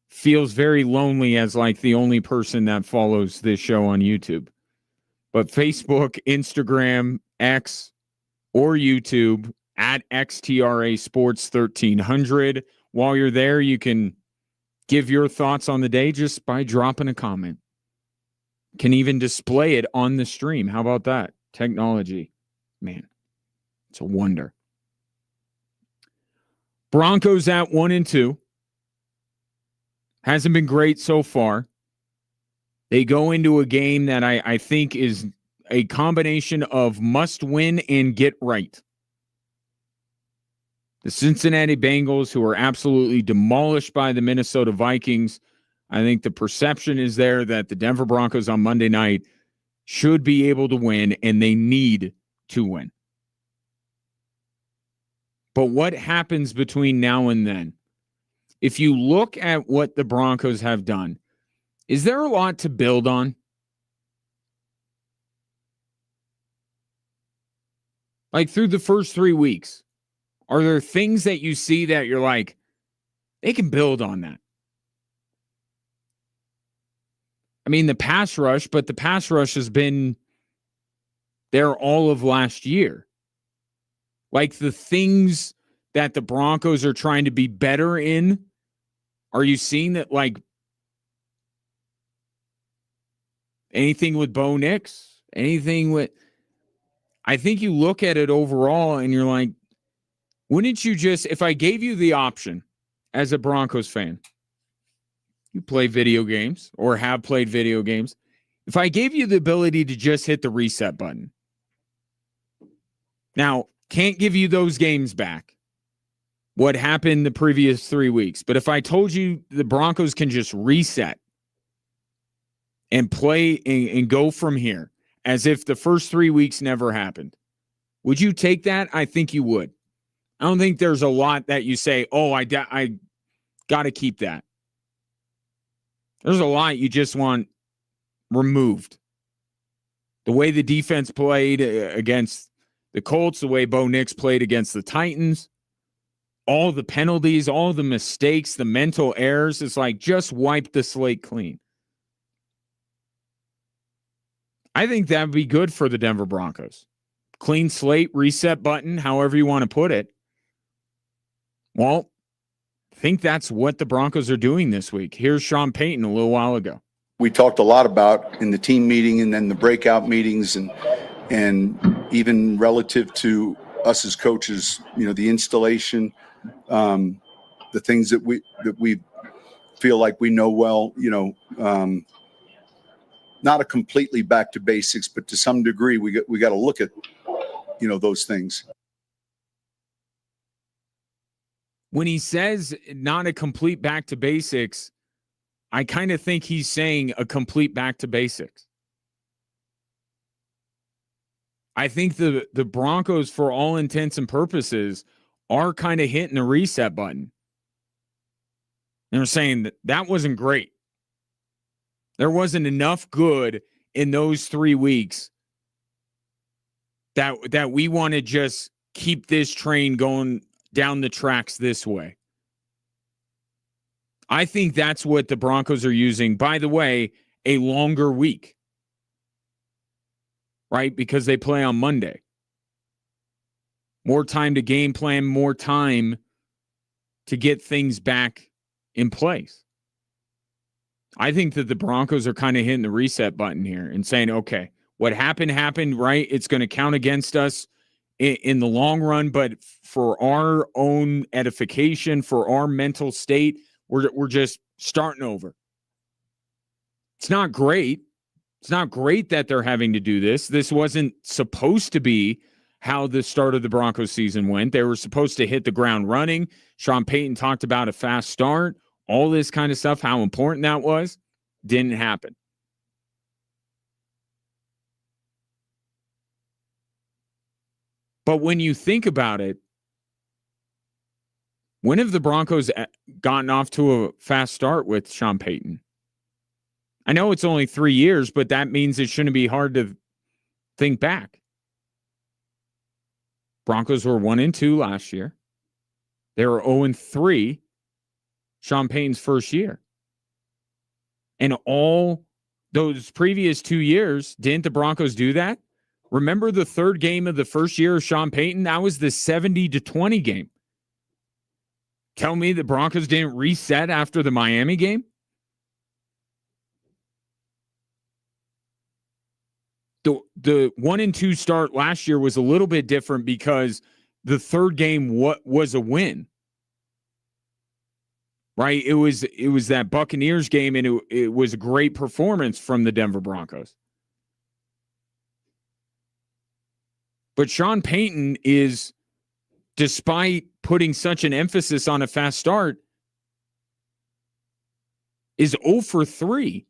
Speaker 1: feels very lonely as like the only person that follows this show on YouTube. But Facebook, Instagram, X, or YouTube at XTRA Sports 1300. While you're there, you can give your thoughts on the day just by dropping a comment. Can even display it on the stream. How about that? Technology. Man, it's a wonder. Broncos at 1-2. Hasn't been great so far. They go into a game that I think is a combination of must win and get right. The Cincinnati Bengals, who are absolutely demolished by the Minnesota Vikings. I think the perception is there that the Denver Broncos on Monday night should be able to win, and they need to win. But what happens between now and then? If you look at what the Broncos have done, is there a lot to build on? Like through the first 3 weeks, are there things that you see that you're like, they can build on that? I mean, the pass rush, but the pass rush has been there all of last year. Like the things that the Broncos are trying to be better in, are you seeing that, like anything with Bo Nix? Anything with... I think you look at it overall and you're like, wouldn't you just, if I gave you the option as a Broncos fan, you play video games or have played video games, if I gave you the ability to just hit the reset button, now, can't give you those games back, what happened the previous 3 weeks, but if I told you the Broncos can just reset and play and go from here as if the first 3 weeks never happened, would you take that? I think you would. I don't think there's a lot that you say, oh, I got to keep that. There's a lot you just want removed. The way the defense played against the Colts, the way Bo Nix played against the Titans, all the penalties, all the mistakes, the mental errors, it's like just wipe the slate clean. I think that would be good for the Denver Broncos. Clean slate, reset button, however you want to put it. Well, I think that's what the Broncos are doing this week. Here's Sean Payton a little while ago.
Speaker 2: We talked a lot about in the team meeting and then the breakout meetings and even relative to us as coaches, you know, the installation, the things that we feel like we know well, you know, not a completely back to basics, but to some degree we got to look at, you know, those things.
Speaker 1: When he says not a complete back to basics, I kind of think he's saying a complete back to basics. I think the Broncos, for all intents and purposes, are kind of hitting the reset button. They're saying that wasn't great. There wasn't enough good in those 3 weeks that we want to just keep this train going down the tracks this way. I think that's what the Broncos are using. By the way, a longer week, right? Because they play on Monday. More time to game plan, more time to get things back in place. I think that the Broncos are kind of hitting the reset button here and saying, okay, what happened, right? It's going to count against us in the long run, but for our own edification, for our mental state, we're just starting over. It's not great. It's not great that they're having to do this. This wasn't supposed to be how the start of the Broncos season went. They were supposed to hit the ground running. Sean Payton talked about a fast start, all this kind of stuff, how important that was. Didn't happen. But when you think about it, when have the Broncos gotten off to a fast start with Sean Payton? I know it's only 3 years, but that means it shouldn't be hard to think back. Broncos were 1-2 last year. They were 0-3 Sean Payton's first year. And all those previous 2 years, didn't the Broncos do that? Remember the third game of the first year of Sean Payton? That was the 70-20 game. Tell me the Broncos didn't reset after the Miami game? The 1-2 start last year was a little bit different because the third game was a win. Right? It was that Buccaneers game, and it was a great performance from the Denver Broncos. But Sean Payton is, despite putting such an emphasis on a fast start, is 0-3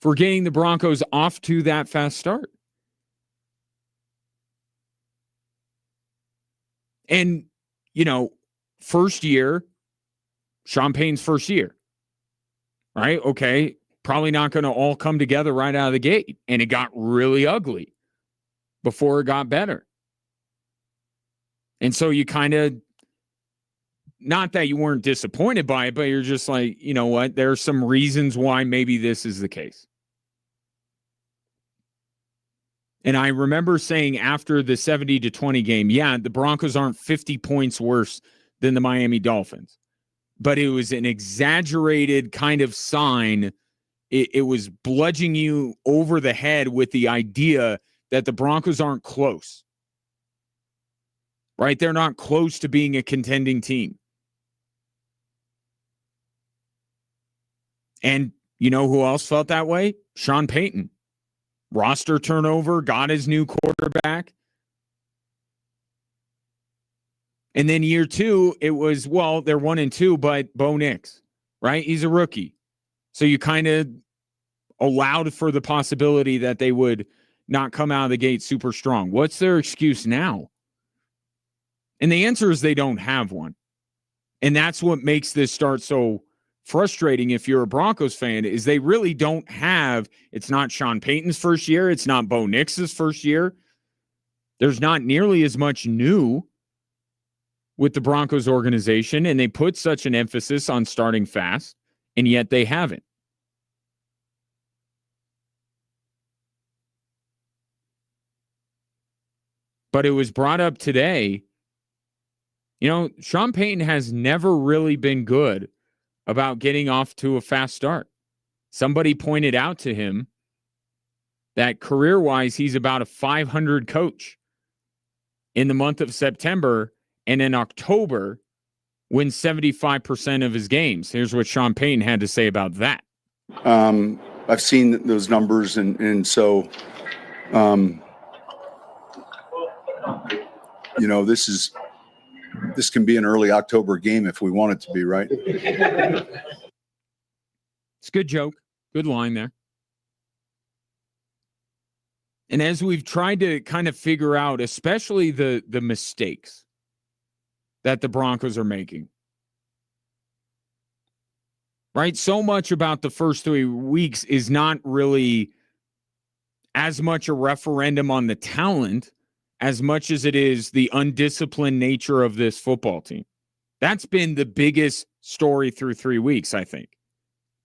Speaker 1: for getting the Broncos off to that fast start. And, first year, Sean Payton's first year, right? Okay, probably not going to all come together right out of the gate. And it got really ugly before it got better. And so you kind of, not that you weren't disappointed by it, but you're just like, you know what? There are some reasons why maybe this is the case. And I remember saying after the 70-20 game, yeah, the Broncos aren't 50 points worse than the Miami Dolphins. But it was an exaggerated kind of sign. It was bludgeoning you over the head with the idea that the Broncos aren't close. Right? They're not close to being a contending team. And you know who else felt that way? Sean Payton. Roster turnover, got his new quarterback. And then year two, it was, well, they're 1-2, but Bo Nix, right? He's a rookie. So you kind of allowed for the possibility that they would not come out of the gate super strong. What's their excuse now? And the answer is they don't have one. And that's what makes this start so frustrating if you're a Broncos fan, is they really don't have, it's not Sean Payton's first year. It's not Bo Nix's first year. There's not nearly as much new with the Broncos organization, and they put such an emphasis on starting fast, and yet they haven't. But it was brought up today, Sean Payton has never really been good about getting off to a fast start. Somebody pointed out to him that career-wise, he's about a 500 coach in the month of September, and in October wins 75% of his games. Here's what Sean Payton had to say about that.
Speaker 2: I've seen those numbers, and so, this can be an early October game if we want it to be, right?
Speaker 1: It's a good joke. Good line there. And as we've tried to kind of figure out, especially the mistakes that the Broncos are making, right? So much about the first 3 weeks is not really as much a referendum on the talent as much as it is the undisciplined nature of this football team. That's been the biggest story through 3 weeks, I think.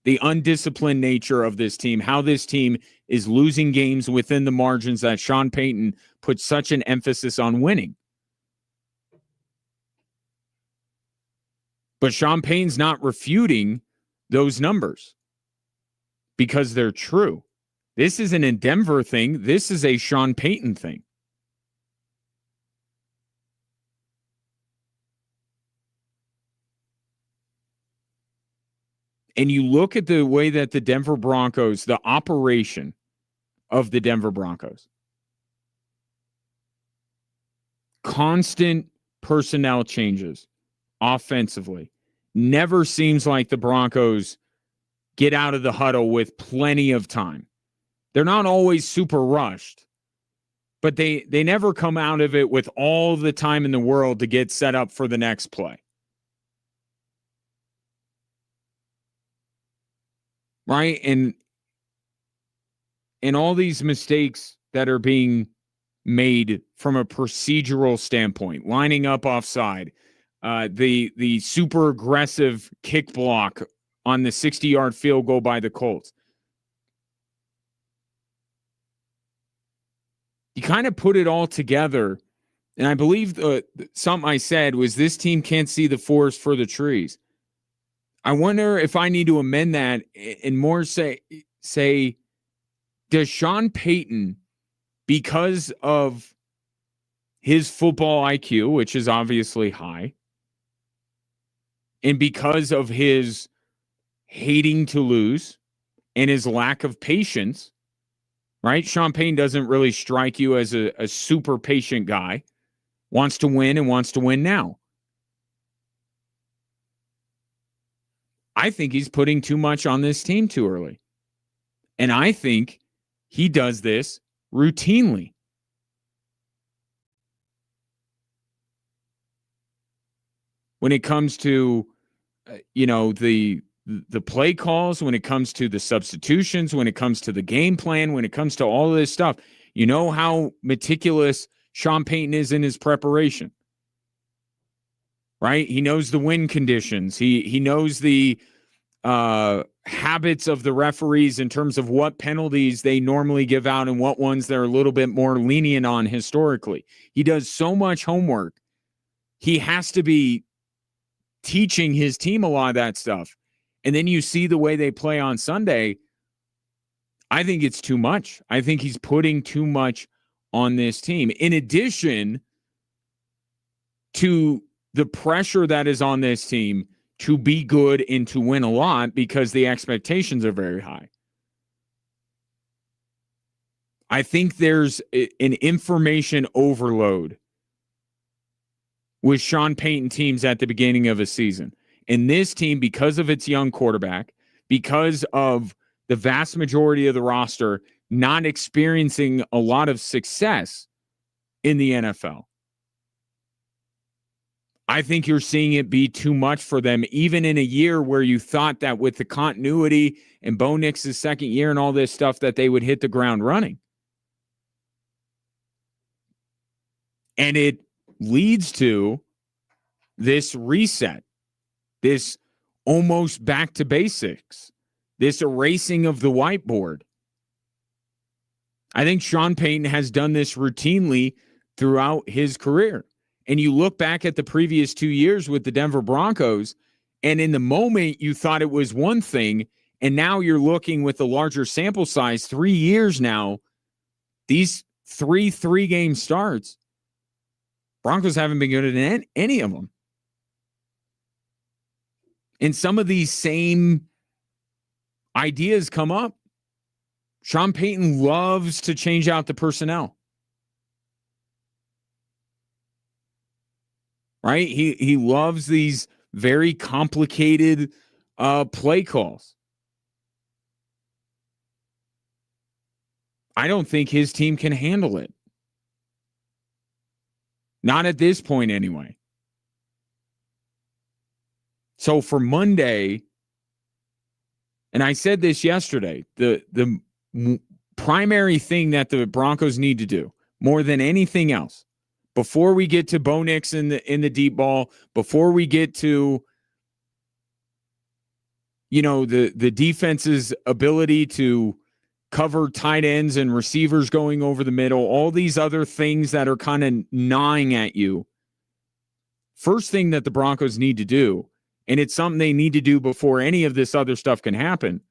Speaker 1: The undisciplined nature of this team, how this team is losing games within the margins that Sean Payton put such an emphasis on winning. But Sean Payton's not refuting those numbers because they're true. This isn't a Denver thing. This is a Sean Payton thing. And you look at the way that the Denver Broncos, the operation of the Denver Broncos, constant personnel changes offensively. Never seems like the Broncos get out of the huddle with plenty of time. They're not always super rushed, but they never come out of it with all the time in the world to get set up for the next play. Right? And all these mistakes that are being made from a procedural standpoint, lining up offside, the super aggressive kick block on the 60-yard field goal by the Colts. You kind of put it all together, and I believe something I said was this team can't see the forest for the trees. I wonder if I need to amend that and more say, does Sean Payton, because of his football IQ, which is obviously high, and because of his hating to lose and his lack of patience, right? Sean Payton doesn't really strike you as a super patient guy, wants to win and wants to win now. I think he's putting too much on this team too early. And I think he does this routinely. When it comes to, the play calls, when it comes to the substitutions, when it comes to the game plan, when it comes to all of this stuff, you know how meticulous Sean Payton is in his preparation. Right? He knows the win conditions. He knows the habits of the referees in terms of what penalties they normally give out and what ones they're a little bit more lenient on historically. He does so much homework. He has to be teaching his team a lot of that stuff. And then you see the way they play on Sunday. I think it's too much. I think he's putting too much on this team. In addition to the pressure that is on this team to be good and to win a lot because the expectations are very high. I think there's an information overload with Sean Payton teams at the beginning of a season. And this team, because of its young quarterback, because of the vast majority of the roster not experiencing a lot of success in the NFL, I think you're seeing it be too much for them, even in a year where you thought that with the continuity and Bo Nix's second year and all this stuff that they would hit the ground running. And it leads to this reset, this almost back to basics, this erasing of the whiteboard. I think Sean Payton has done this routinely throughout his career. And you look back at the previous 2 years with the Denver Broncos, and in the moment you thought it was one thing, and now you're looking with a larger sample size, 3 years now, these three-game starts, Broncos haven't been good at any of them. And some of these same ideas come up. Sean Payton loves to change out the personnel. Right? He loves these very complicated play calls. I don't think his team can handle it. Not at this point anyway. So for Monday, and I said this yesterday, the primary thing that the Broncos need to do, more than anything else, before we get to Bo Nix in the deep ball, before we get to the defense's ability to cover tight ends and receivers going over the middle, all these other things that are kind of gnawing at you. First thing that the Broncos need to do And it's something they need to do before any of this other stuff can happen.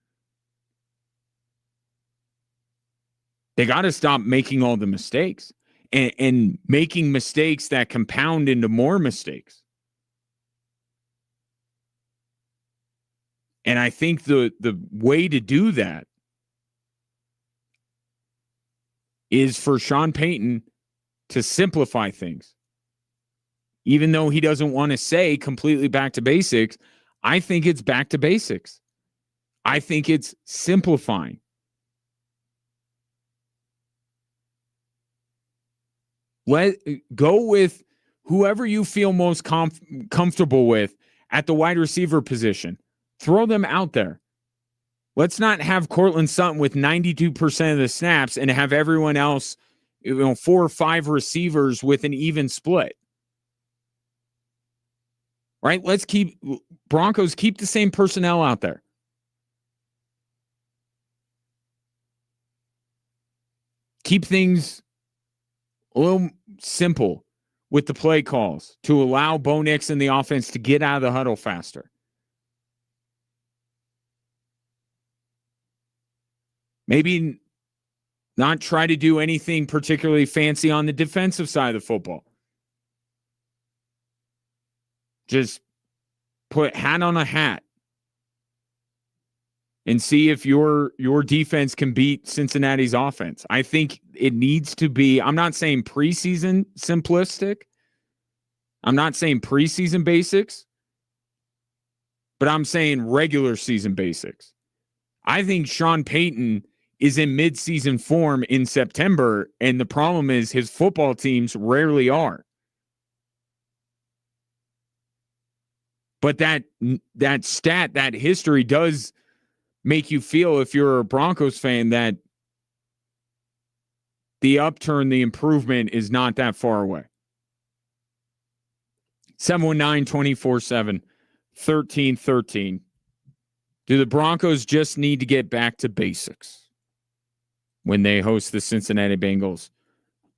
Speaker 1: They got to stop making all the mistakes and making mistakes that compound into more mistakes. And I think the way to do that is for Sean Payton to simplify things. Even though he doesn't want to say completely back to basics, I think it's back to basics. I think it's simplifying. Go with whoever you feel most comfortable with at the wide receiver position. Throw them out there. Let's not have Cortland Sutton with 92% of the snaps and have everyone else, 4 or 5 receivers with an even split. Right? Let's keep Broncos keep the same personnel out there. Keep things a little simple with the play calls to allow Bo Nix and the offense to get out of the huddle faster. Maybe not try to do anything particularly fancy on the defensive side of the football. Just put hat on a hat and see if your defense can beat Cincinnati's offense. I think it needs to be, I'm not saying preseason simplistic. I'm not saying preseason basics, but I'm saying regular season basics. I think Sean Payton is in midseason form in September, and the problem is his football teams rarely are. But that stat, that history does make you feel, if you're a Broncos fan, that the upturn, the improvement is not that far away. 719-247-1313. Do the Broncos just need to get back to basics when they host the Cincinnati Bengals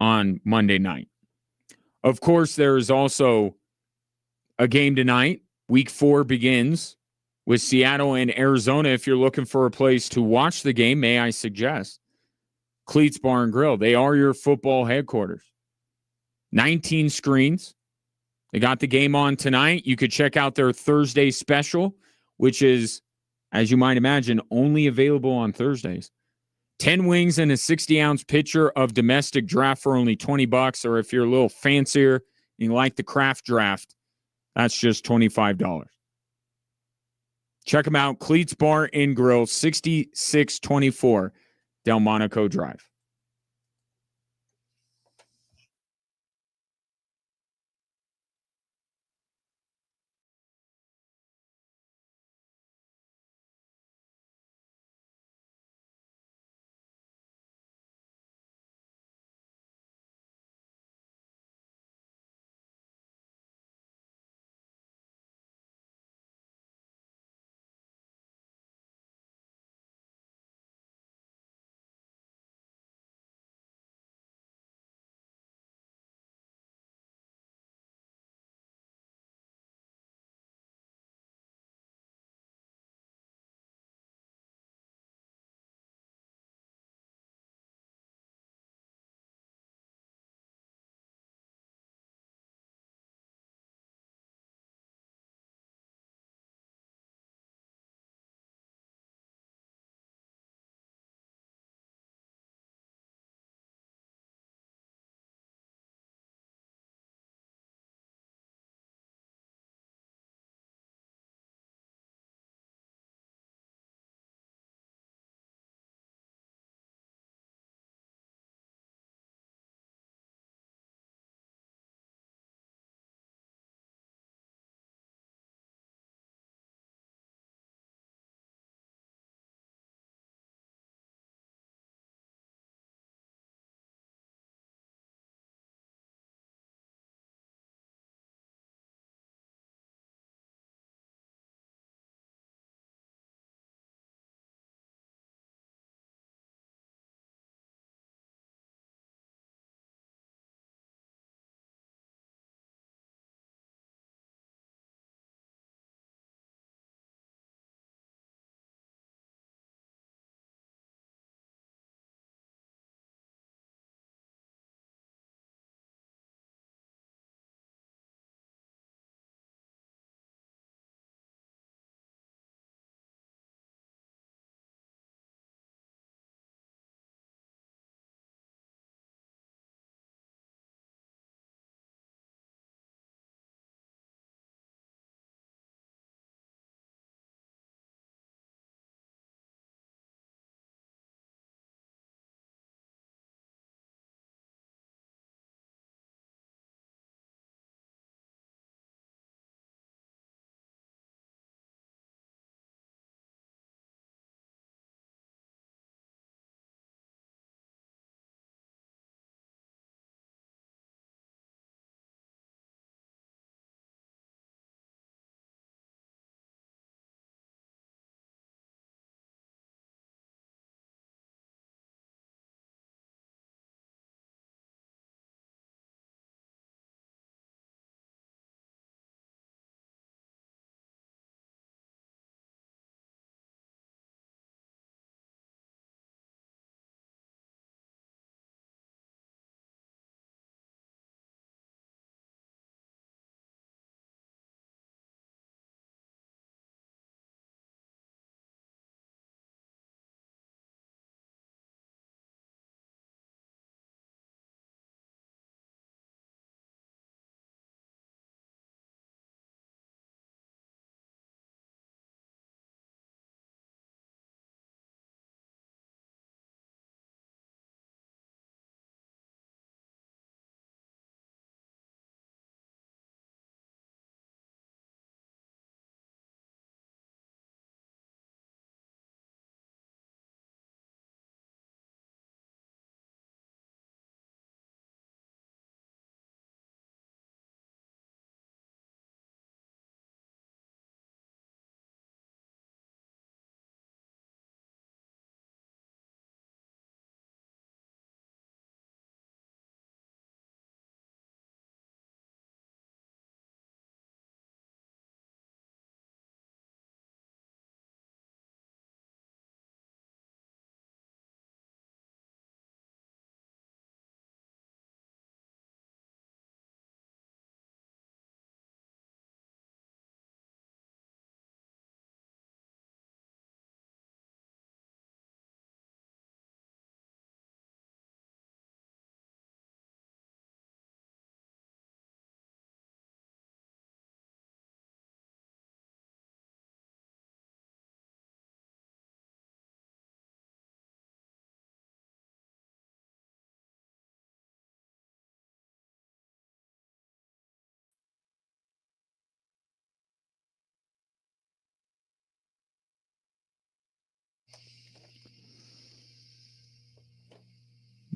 Speaker 1: on Monday night? Of course, there is also a game tonight. Week 4 begins with Seattle and Arizona. If you're looking for a place to watch the game, may I suggest Cleats Bar and Grill. They are your football headquarters. 19 screens. They got the game on tonight. You could check out their Thursday special, which is, as you might imagine, only available on Thursdays. 10 wings and a 60-ounce pitcher of domestic draft for only $20. Or if you're a little fancier and you like the craft draft, that's just $25. Check them out. Cleats Bar and Grill, 6624 Delmonico Drive.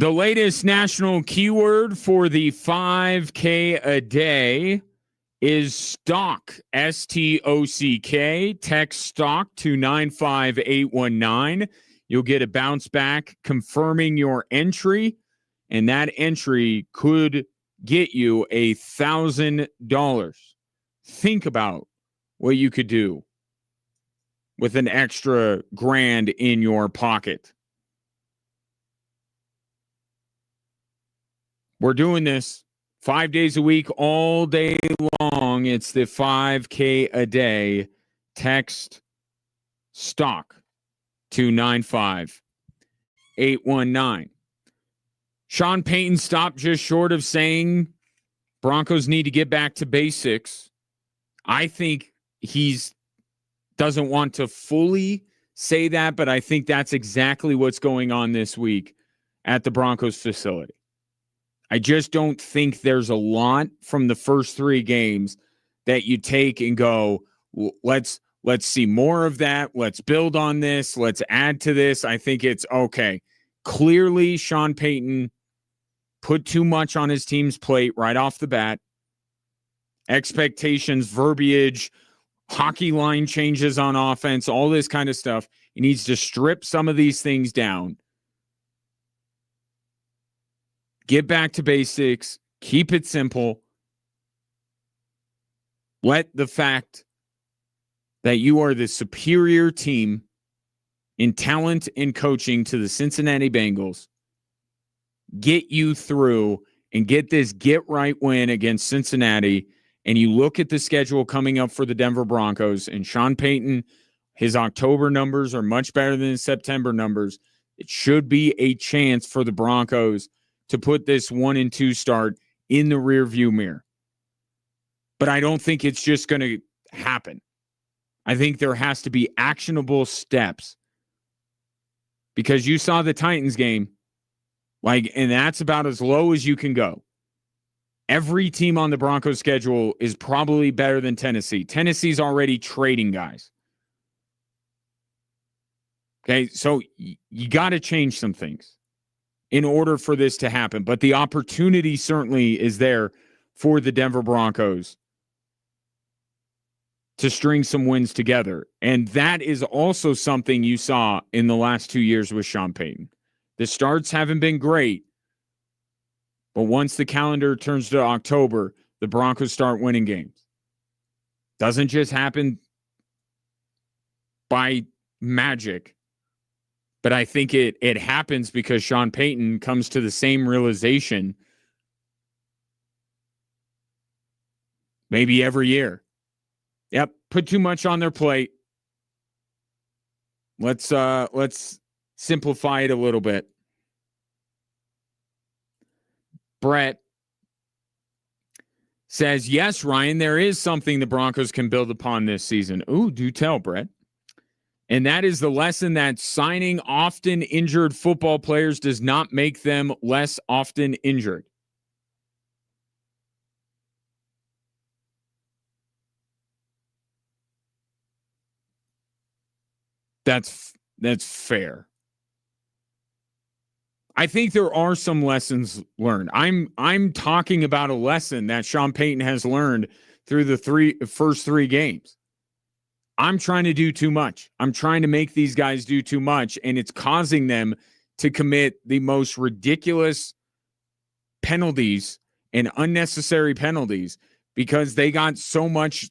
Speaker 1: The latest national keyword for the 5K a day is stock, S-T-O-C-K. Text stock to 95819. You'll get a bounce back confirming your entry, and that entry could get you $1,000. Think about what you could do with an extra grand in your pocket. We're doing this 5 days a week, all day long. It's the 5K a day. Text stock to 95819. Sean Payton stopped just short of saying Broncos need to get back to basics. I think he's doesn't want to fully say that, but I think that's exactly what's going on this week at the Broncos facility. I just don't think there's a lot from the first 3 games that you take and go, let's see more of that. Let's build on this. Let's add to this. I think it's okay. Clearly, Sean Payton put too much on his team's plate right off the bat. Expectations, verbiage, hockey line changes on offense, all this kind of stuff. He needs to strip some of these things down. Get back to basics. Keep it simple. Let the fact that you are the superior team in talent and coaching to the Cincinnati Bengals get you through and get this get-right win against Cincinnati. And you look at the schedule coming up for the Denver Broncos, and Sean Payton, his October numbers are much better than his September numbers. It should be a chance for the Broncos to put this 1-2 start in the rearview mirror. But I don't think it's just going to happen. I think there has to be actionable steps. Because you saw the Titans game, and that's about as low as you can go. Every team on the Broncos schedule is probably better than Tennessee. Tennessee's already trading guys. Okay, so you got to change some things in order for this to happen. But the opportunity certainly is there for the Denver Broncos to string some wins together. And that is also something you saw in the last 2 years with Sean Payton. The starts haven't been great, but once the calendar turns to October, the Broncos start winning games. Doesn't just happen by magic. But I think it happens because Sean Payton comes to the same realization maybe every year. Yep, put too much on their plate. Let's simplify it a little bit. Brett says, yes, Ryan, there is something the Broncos can build upon this season. Ooh, do tell, Brett. And that is the lesson that signing often injured football players does not make them less often injured. That's fair. I think there are some lessons learned. I'm talking about a lesson that Sean Payton has learned through the first three games. I'm trying to do too much. I'm trying to make these guys do too much, and it's causing them to commit the most ridiculous penalties and unnecessary penalties because they got so much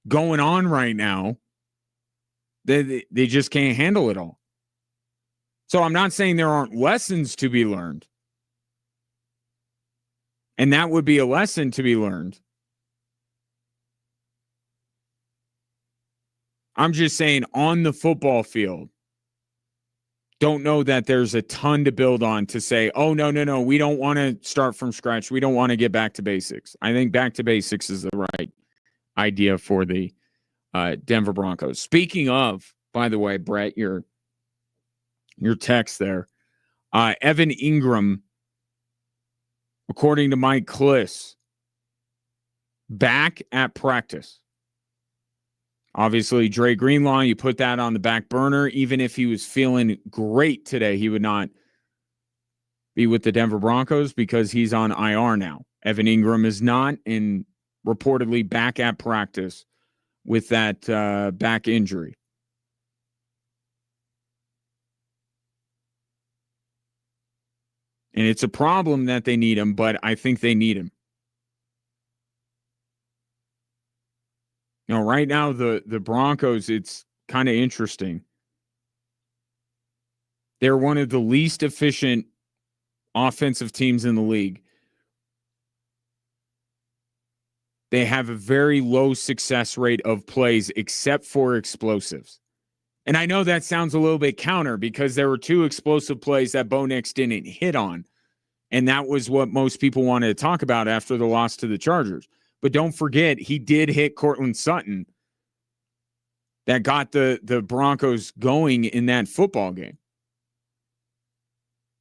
Speaker 1: going on right now that they just can't handle it all. So I'm not saying there aren't lessons to be learned. And that would be a lesson to be learned. I'm just saying on the football field, don't know that there's a ton to build on to say, oh, no, we don't want to start from scratch. We don't want to get back to basics. I think back to basics is the right idea for the Denver Broncos. Speaking of, by the way, Brett, your text there, Evan Ingram, according to Mike Kliss, back at practice. Obviously, Dre Greenlaw, you put that on the back burner. Even if he was feeling great today, he would not be with the Denver Broncos because he's on IR now. Evan Ingram is not, and reportedly back at practice with that back injury. And it's a problem that they need him, but I think they need him. You know, right now, the Broncos, it's kind of interesting. They're one of the least efficient offensive teams in the league. They have a very low success rate of plays except for explosives. And I know that sounds a little bit counter because there were 2 explosive plays that Bo Nix didn't hit on. And that was what most people wanted to talk about after the loss to the Chargers. But don't forget, he did hit Cortland Sutton that got the Broncos going in that football game.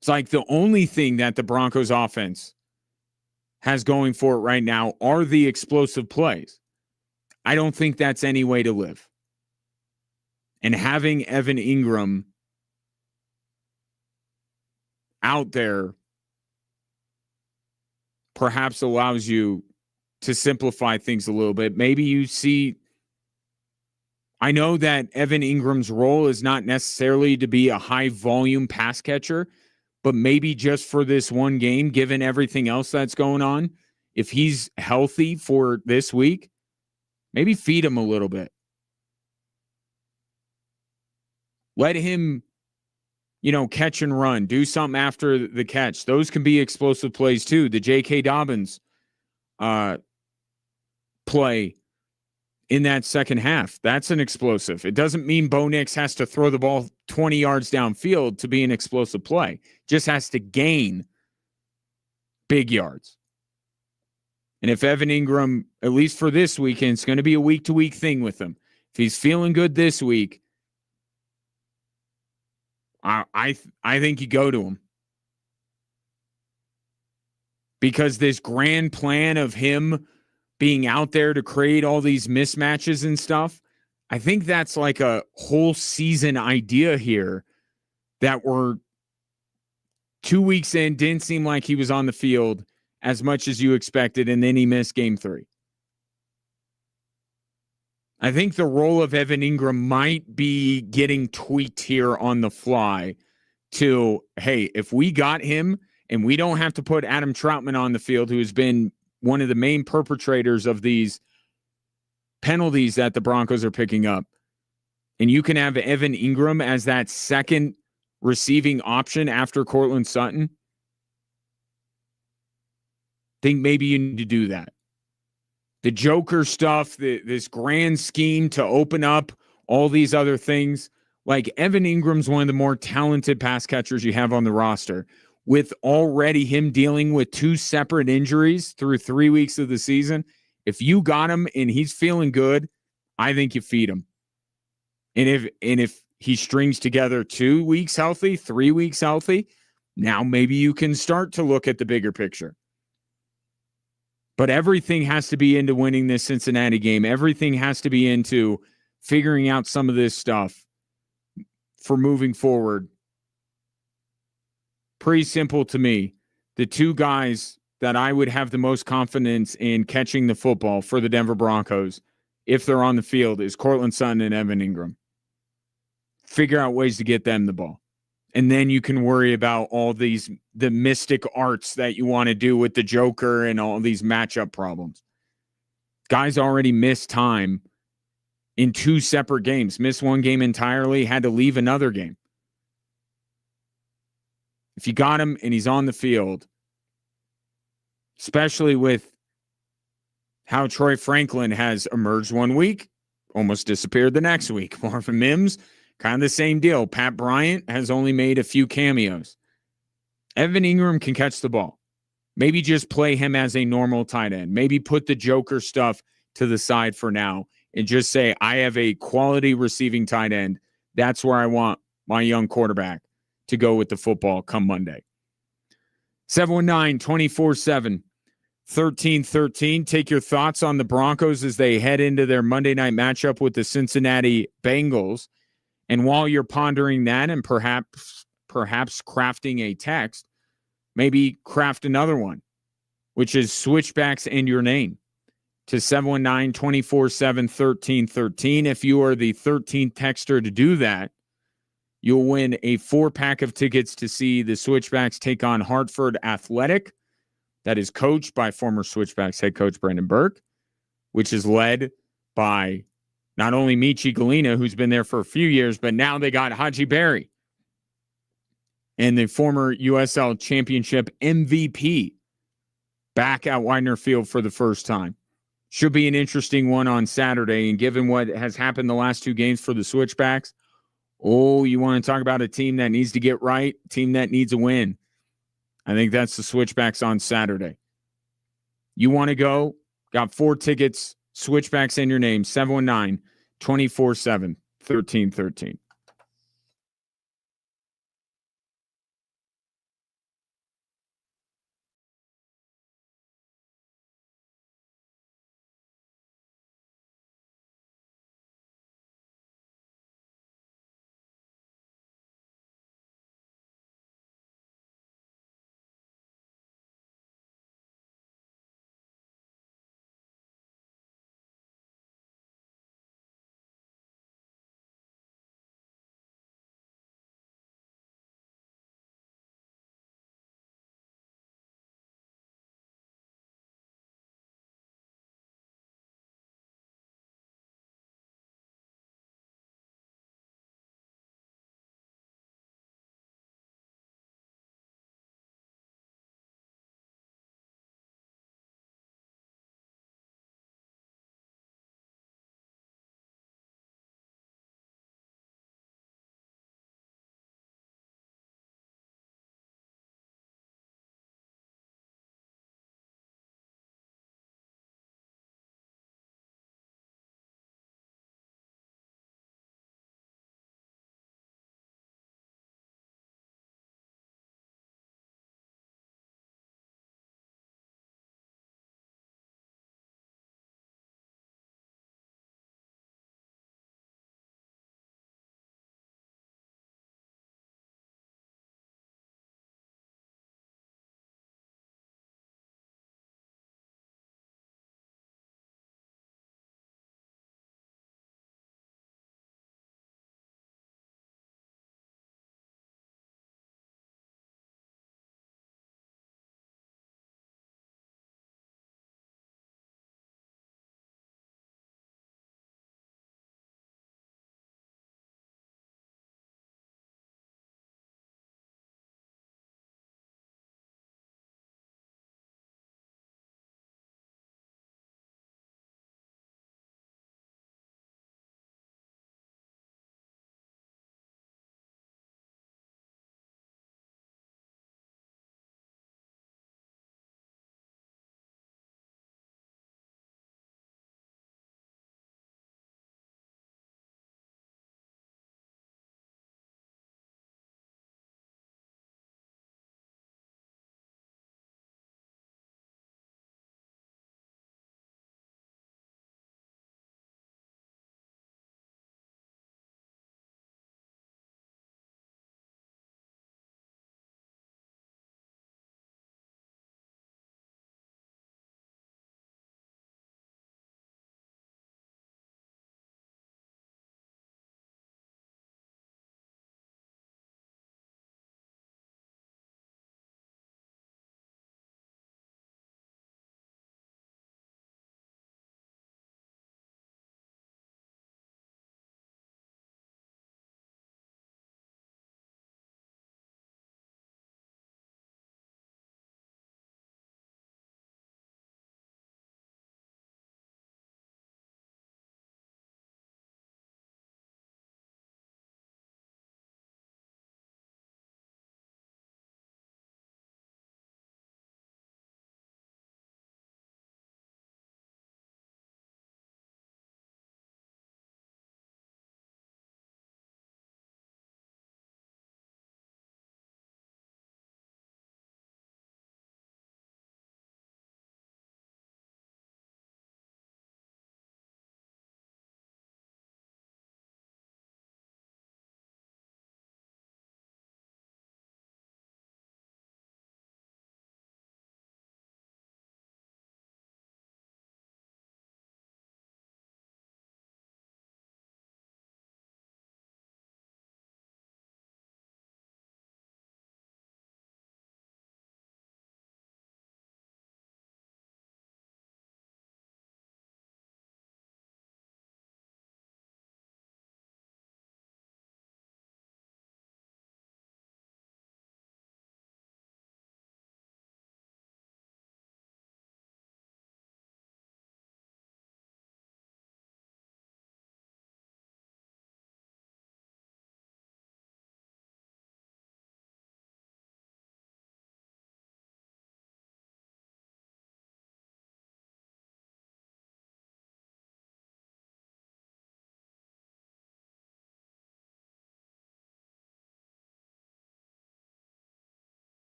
Speaker 1: It's like the only thing that the Broncos offense has going for it right now are the explosive plays. I don't think that's any way to live. And having Evan Ingram out there perhaps allows you to simplify things a little bit. Maybe you see, I know that Evan Ingram's role is not necessarily to be a high volume pass catcher, but maybe just for this one game, given everything else that's going on, if he's healthy for this week, maybe feed him a little bit. Let him, catch and run, do something after the catch. Those can be explosive plays too. The J.K. Dobbins play in that second half, that's an explosive. It doesn't mean Bo Nix has to throw the ball 20 yards downfield to be an explosive play. Just has to gain big yards. And if Evan Ingram, at least for this weekend, it's going to be a week-to-week thing with him. If he's feeling good this week, I think you go to him. Because this grand plan of him being out there to create all these mismatches and stuff, I think that's like a whole season idea here that we're 2 weeks in, didn't seem like he was on the field as much as you expected, and then he missed game 3. I think the role of Evan Ingram might be getting tweaked here on the fly to, hey, if we got him and we don't have to put Adam Troutman on the field, who has been one of the main perpetrators of these penalties that the Broncos are picking up, and you can have Evan Ingram as that second receiving option after Cortland Sutton, think maybe you need to do that. The Joker stuff, this grand scheme to open up all these other things, like Evan Ingram's one of the more talented pass catchers you have on the roster. With already him dealing with 2 separate injuries through 3 weeks of the season, if you got him and he's feeling good, I think you feed him. And if he strings together 2 weeks healthy, 3 weeks healthy, now maybe you can start to look at the bigger picture. But everything has to be into winning this Cincinnati game. Everything has to be into figuring out some of this stuff for moving forward. Pretty simple to me. The 2 guys that I would have the most confidence in catching the football for the Denver Broncos, if they're on the field, is Cortland Sutton and Evan Ingram. Figure out ways to get them the ball. And then you can worry about all the mystic arts that you want to do with the Joker and all these matchup problems. Guys already missed time in 2 separate games. Missed one game entirely, had to leave another game. If you got him and he's on the field, especially with how Troy Franklin has emerged one week, almost disappeared the next week. Marvin Mims, kind of the same deal. Pat Bryant has only made a few cameos. Evan Ingram can catch the ball. Maybe just play him as a normal tight end. Maybe put the Joker stuff to the side for now and just say, I have a quality receiving tight end. That's where I want my young quarterback to go with the football come Monday. 719-247-1313. Take your thoughts on the Broncos as they head into their Monday night matchup with the Cincinnati Bengals. And while you're pondering that and perhaps crafting a text, maybe craft another one, which is switchbacks and your name to 719-247-1313. If you are the 13th texter to do that, you'll win a 4-pack of tickets to see the Switchbacks take on Hartford Athletic. That is coached by former Switchbacks head coach Brandon Burke, which is led by not only Michi Galina, who's been there for a few years, but now they got Haji Berry and the former USL Championship MVP back at Widener Field for the first time. Should be an interesting one on Saturday. And given what has happened the last 2 games for the Switchbacks, you want to talk about a team that needs to get right, team that needs a win. I think that's the Switchbacks on Saturday. You want to go? Got 4 tickets, Switchbacks in your name, 719-247-1313.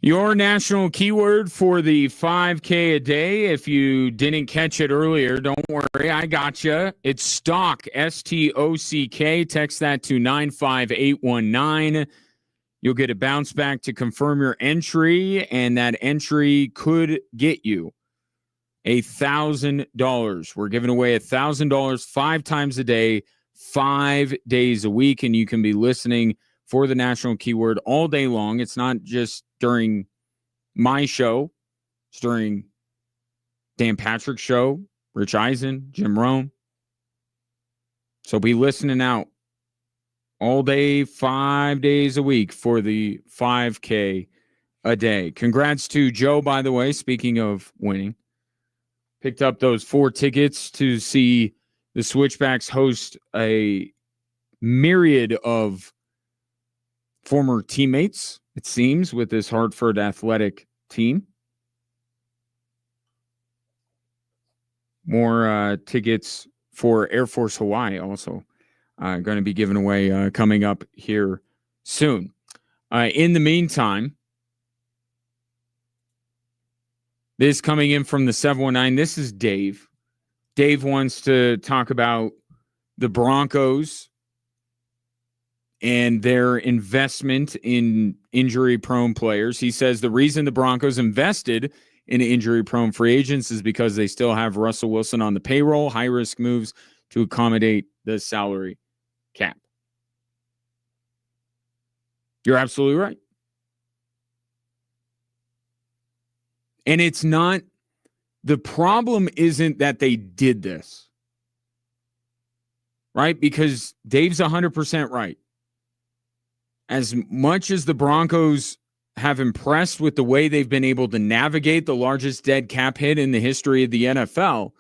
Speaker 1: Your national keyword for the 5K a day. If you didn't catch it earlier, don't worry. I got you. It's stock, STOCK. Text that to 95819. You'll get a bounce back to confirm your entry, and that entry could get you $1,000. We're giving away $1,000 5 times a day, 5 days a week, and you can be listening for the national keyword all day long. It's not just during my show. It's during Dan Patrick's show, Rich Eisen, Jim Rohn. So be listening out all day, 5 days a week for the 5K a day. Congrats to Joe, by the way, speaking of winning. Picked up those 4 tickets to see the Switchbacks host a myriad of former teammates, it seems, with this Hartford athletic team. More tickets for Air Force Hawaii also going to be given away coming up here soon. In the meantime, this coming in from the 719, this is Dave. Dave wants to talk about the Broncos and their investment in injury-prone players. He says the reason the Broncos invested in injury-prone free agents is because they still have Russell Wilson on the payroll, high-risk moves to accommodate the salary cap. You're absolutely right. And it's not, the problem isn't that they did this, right? Because Dave's 100% right. As much as the Broncos have impressed with the way they've been able to navigate the largest dead cap hit in the history of the NFL,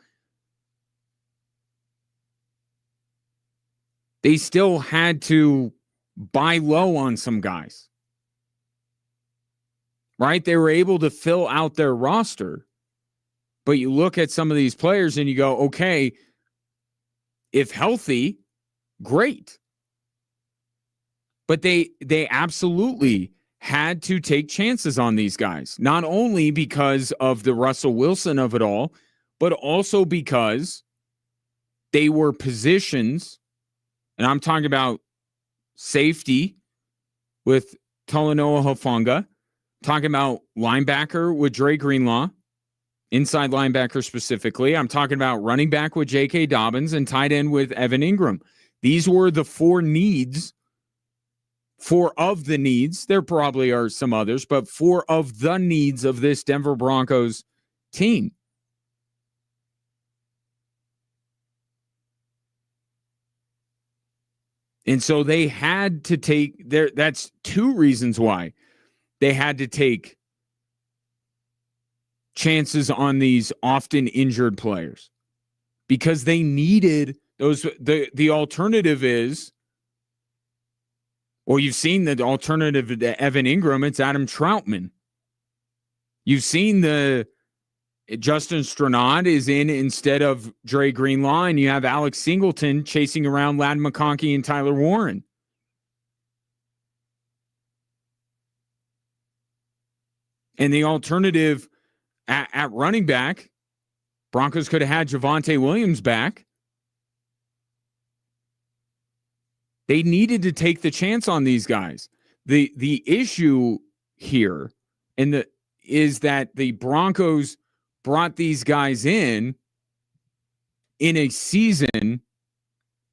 Speaker 1: they still had to buy low on some guys, right? They were able to fill out their roster, but you look at some of these players and you go, okay, if healthy, great. But they absolutely had to take chances on these guys, not only because of the Russell Wilson of it all, but also because they were positions, and I'm talking about safety with Talanoa Hufanga, talking about linebacker with Dre Greenlaw, inside linebacker specifically. I'm talking about running back with J.K. Dobbins and tight end with Evan Ingram. These were the 4 needs. 4 of the needs, there probably are some others, but 4 of the needs of this Denver Broncos team. And so they had to take that's 2 reasons why they had to take chances on these often injured players, because they needed those. The alternative is, well, you've seen the alternative to Evan Ingram. It's Adam Troutman. You've seen the Justin Stranad is in instead of Dre Greenlaw, and you have Alex Singleton chasing around Ladd McConkey and Tyler Warren. And the alternative at running back, Broncos could have had Javonte Williams back. They needed to take the chance on these guys. The issue here is that the Broncos brought these guys in a season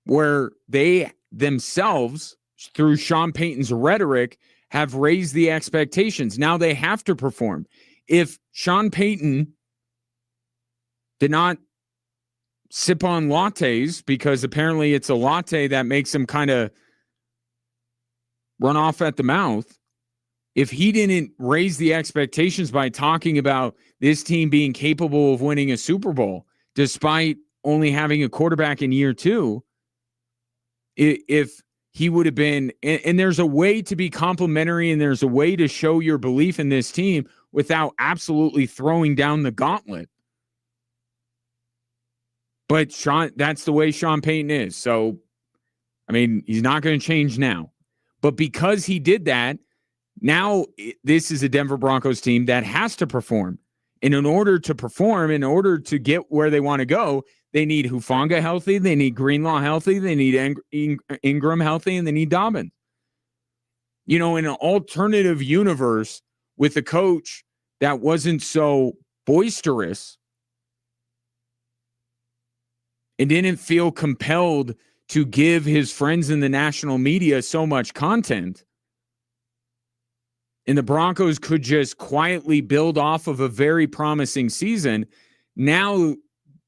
Speaker 1: where they themselves, through Sean Payton's rhetoric, have raised the expectations. Now they have to perform. If Sean Payton did not sip on lattes, because apparently it's a latte that makes him kind of run off at the mouth, if he didn't raise the expectations by talking about this team being capable of winning a Super Bowl, despite only having a quarterback in year 2, if he would have been, and there's a way to be complimentary and there's a way to show your belief in this team without absolutely throwing down the gauntlet. But that's the way Sean Payton is. So, I mean, he's not going to change now. But because he did that, Now, this is a Denver Broncos team that has to perform. And in order to perform, in order to get where they want to go, they need Hufanga healthy, they need Greenlaw healthy, they need Ingram healthy, and they need Dobbins. In an alternative universe with a coach that wasn't so boisterous and didn't feel compelled to give his friends in the national media so much content, and the Broncos could just quietly build off of a very promising season, now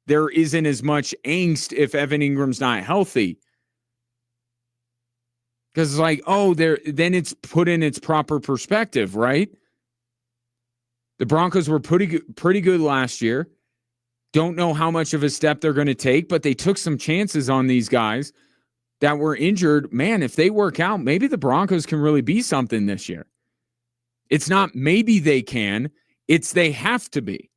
Speaker 1: there isn't as much angst if Evan Ingram's not healthy. Because it's then it's put in its proper perspective, right? The Broncos were pretty good last year. Don't know how much of a step they're going to take, but they took some chances on these guys that were injured. Man, if they work out, maybe the Broncos can really be something this year. It's not maybe they can, it's they have to be.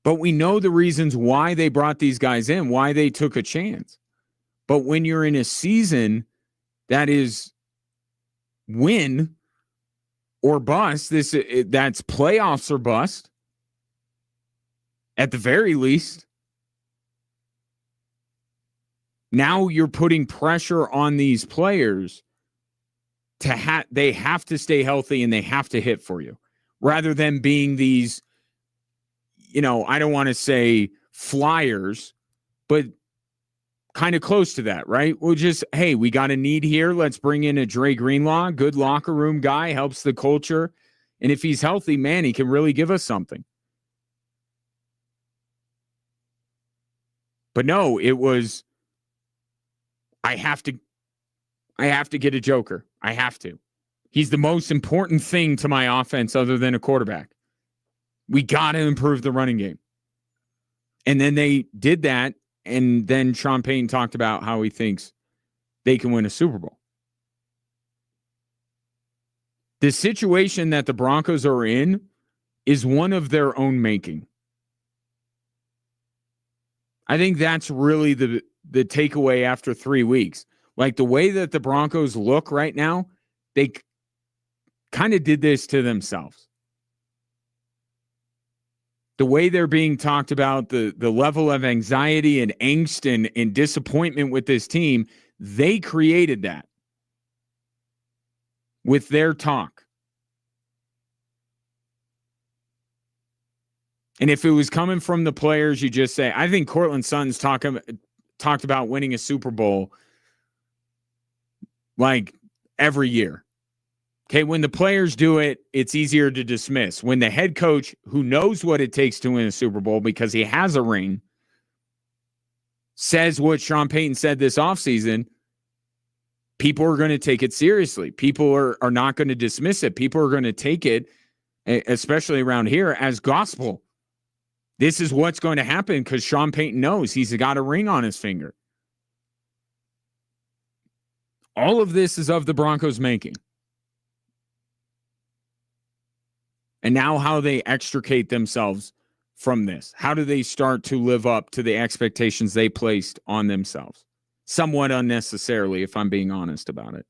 Speaker 1: But we know the reasons why they brought these guys in, why they took a chance. But when you're in a season that is win or bust, that's playoffs or bust, at the very least, now you're putting pressure on these players they have to stay healthy and they have to hit for you, rather than being these, I don't want to say flyers, but kind of close to that, right? We'll just, hey, we got a need here. Let's bring in a Dre Greenlaw, good locker room guy, helps the culture. And if he's healthy, man, he can really give us something. But no, it was, I have to get a joker. I have to. He's the most important thing to my offense other than a quarterback. We got to improve the running game. And then they did that. And then Sean Payton talked about how he thinks they can win a Super Bowl. The situation that the Broncos are in is one of their own making. I think that's really the takeaway after 3 weeks. Like the way that the Broncos look right now, they kind of did this to themselves. The way they're being talked about, the level of anxiety and angst and disappointment with this team, they created that with their talk. And if it was coming from the players, you just say, I think Cortland Sutton's talked about winning a Super Bowl like every year. Okay, when the players do it, it's easier to dismiss. When the head coach, who knows what it takes to win a Super Bowl because he has a ring, says what Sean Payton said this offseason, people are going to take it seriously. People are not going to dismiss it. People are going to take it, especially around here, as gospel. This is what's going to happen because Sean Payton knows he's got a ring on his finger. All of this is of the Broncos' making. And now how they extricate themselves from this. How do they start to live up to the expectations they placed on themselves? Somewhat unnecessarily, if I'm being honest about it.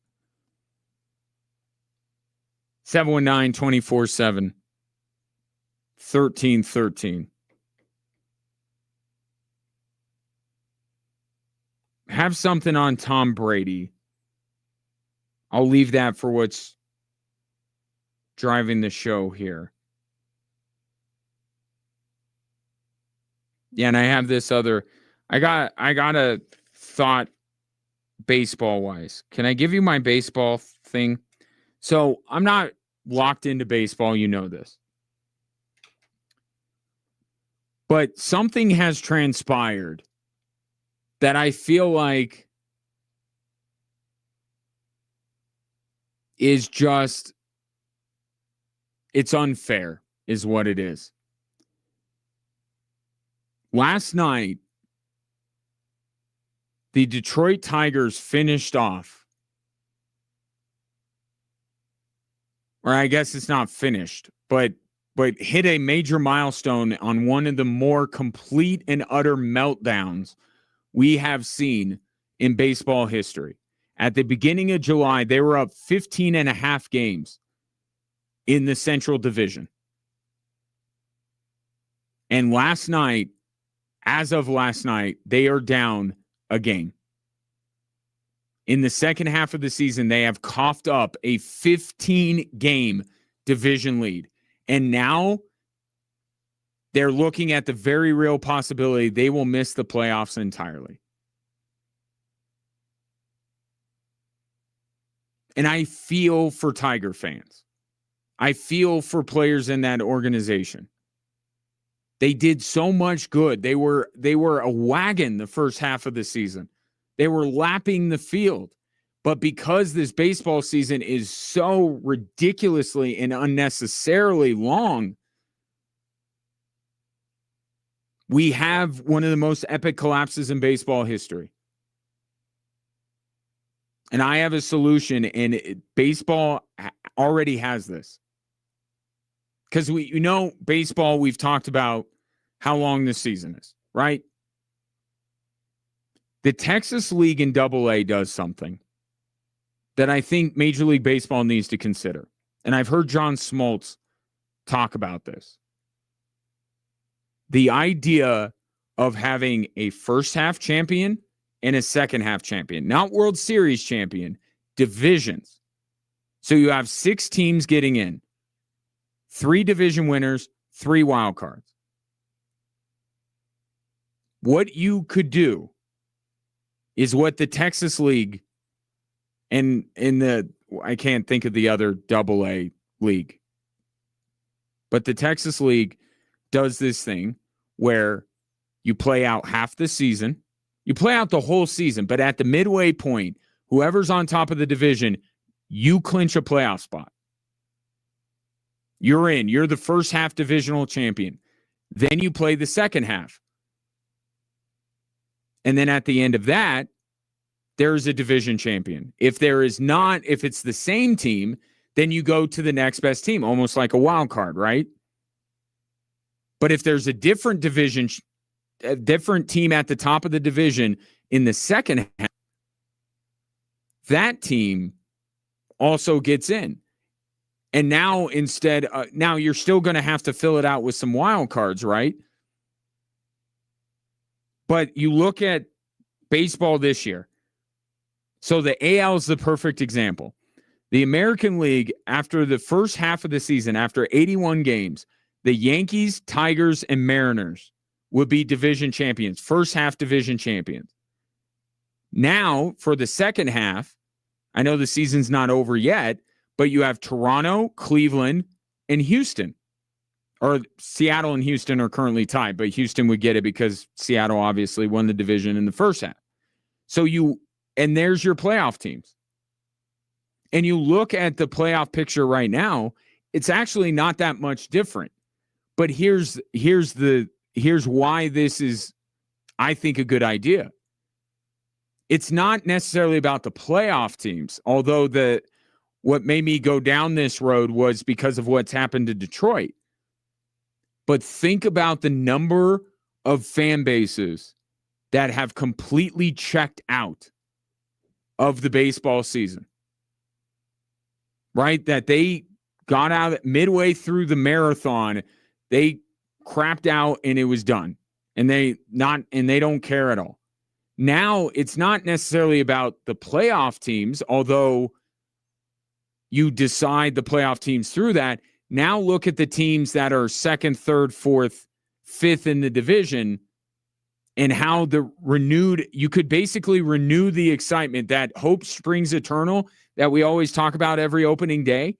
Speaker 1: 719-24-7. 1313. Have something on Tom Brady. I'll leave that for what's driving the show here. Yeah, and I have this other. I got a thought baseball wise. Can I give you my baseball thing? So I'm not locked into baseball, you know this. But something has transpired that I feel like is just, it's unfair, is what it is. Last night, the Detroit Tigers finished off, or I guess it's not finished, but hit a major milestone on one of the more complete and utter meltdowns we have seen in baseball history. At the beginning of July, they were up 15 and a half games in the Central Division. And last night, as of last night, they are down a game. In the second half of the season, they have coughed up a 15-game division lead. And now they're looking at the very real possibility they will miss the playoffs entirely. And I feel for Tiger fans. I feel for players in that organization. They did so much good. They were a wagon the first half of the season. They were lapping the field. But because this baseball season is so ridiculously and unnecessarily long, we have one of the most epic collapses in baseball history. And I have a solution, and baseball already has this. Because baseball, we've talked about how long this season is, right? The Texas League in AA does something that I think Major League Baseball needs to consider. And I've heard John Smoltz talk about this. The idea of having a first half champion and a second half champion, not World Series champion, divisions. So you have 6 teams getting in, 3 division winners, 3 wild cards. What you could do is what the Texas League and I can't think of the other AA league, but the Texas League does this thing where you play out half the season. You play out the whole season, but at the midway point, whoever's on top of the division, you clinch a playoff spot. You're in. You're the first half divisional champion. Then you play the second half. And then at the end of that, there's a division champion. If it's the same team, then you go to the next best team, almost like a wild card, right? But if there's a different division, a different team at the top of the division in the second half, that team also gets in. And now now you're still going to have to fill it out with some wild cards, right? But you look at baseball this year. So the AL is the perfect example. The American League, after the first half of the season, after 81 games, the Yankees, Tigers, and Mariners would be division champions, first half division champions. Now, for the second half, I know the season's not over yet, but you have Toronto, Cleveland, and Houston. Or Seattle and Houston are currently tied, but Houston would get it because Seattle obviously won the division in the first half. And there's your playoff teams. And you look at the playoff picture right now, it's actually not that much different. But here's why this is, I think, a good idea. It's not necessarily about the playoff teams, although what made me go down this road was because of what's happened to Detroit. But think about the number of fan bases that have completely checked out of the baseball season, right? That they got out midway through the marathon, they crapped out and it was done. And they don't care at all. Now it's not necessarily about the playoff teams, although you decide the playoff teams through that. Now look at the teams that are second, third, fourth, fifth in the division, and how you could basically renew the excitement, that hope springs eternal that we always talk about every opening day.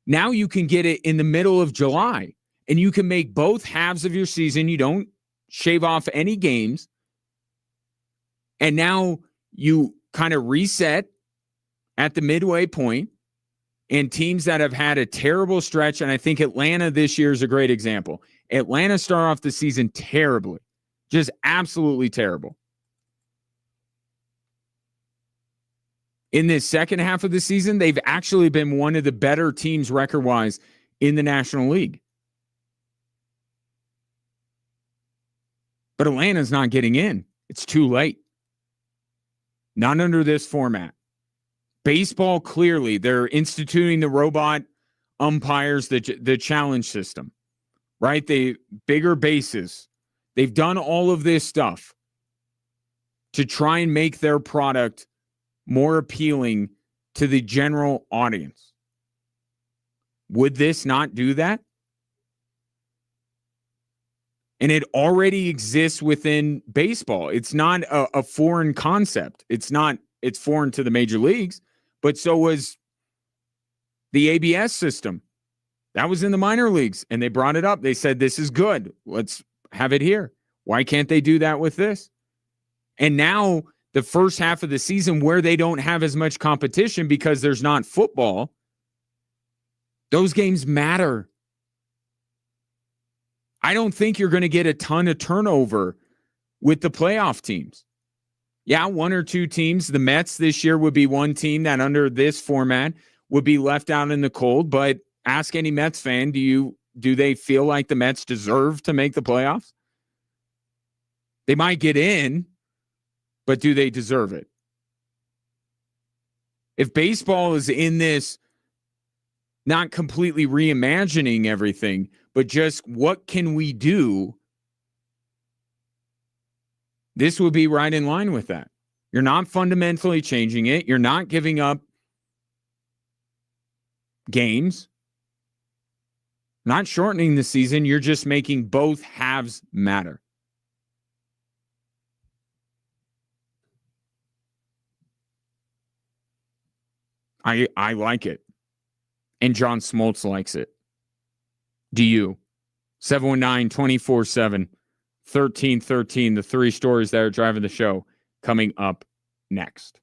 Speaker 1: Now you can get it in the middle of July, and you can make both halves of your season. You don't shave off any games. And now you kind of reset at the midway point, and teams that have had a terrible stretch, and I think Atlanta this year is a great example. Atlanta started off the season terribly, just absolutely terrible. In this second half of the season, they've actually been one of the better teams record-wise in the National League. But Atlanta's not getting in. It's too late. Not under this format. Baseball, clearly, they're instituting the robot umpires, the challenge system, right? They bigger bases. They've done all of this stuff to try and make their product more appealing to the general audience. Would this not do that? And it already exists within baseball. It's not a foreign concept. It's foreign to the major leagues, but so was the ABS system. That was in the minor leagues, and they brought it up. They said, this is good. Let's have it here. Why can't they do that with this? And now the first half of the season where they don't have as much competition because there's not football, those games matter. I don't think you're going to get a ton of turnover with the playoff teams. Yeah, one or two teams. The Mets this year would be one team that under this format would be left out in the cold. But ask any Mets fan, do they feel like the Mets deserve to make the playoffs? They might get in, but do they deserve it? If baseball is in this, not completely reimagining everything, but just what can we do? This would be right in line with that. You're not fundamentally changing it. You're not giving up games. Not shortening the season. You're just making both halves matter. I like it. And John Smoltz likes it. Do you? 719-24-7, 1313, the three stories that are driving the show coming up next.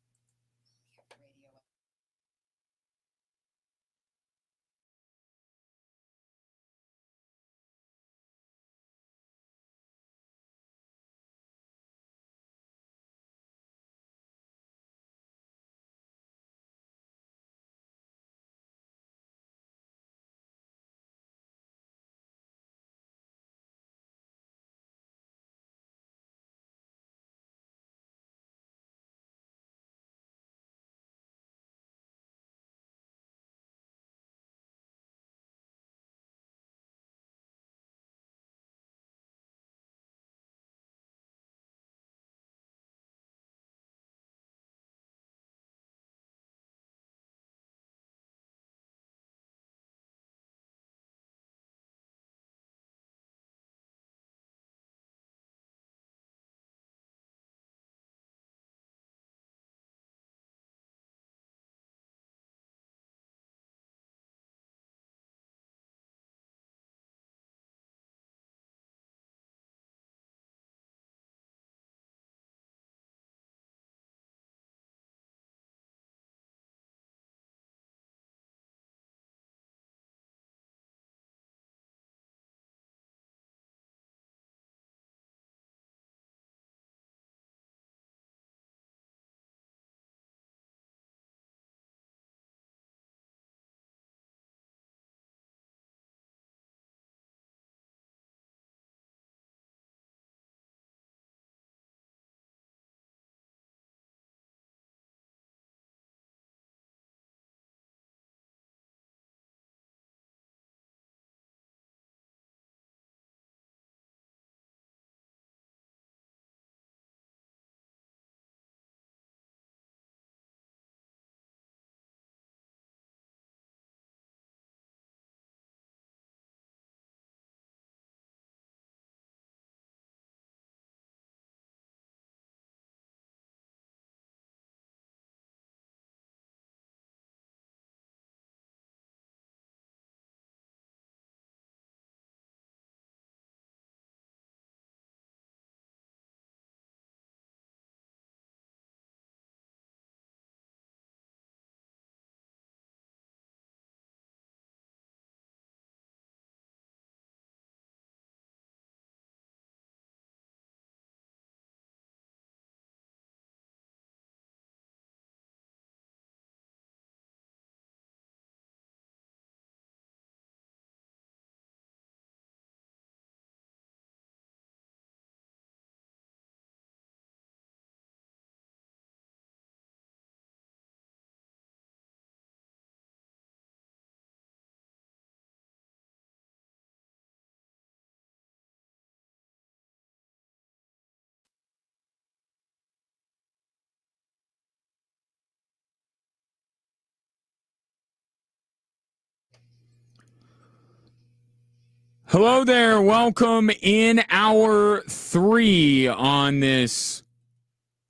Speaker 1: Hello there. Welcome in hour 3 on this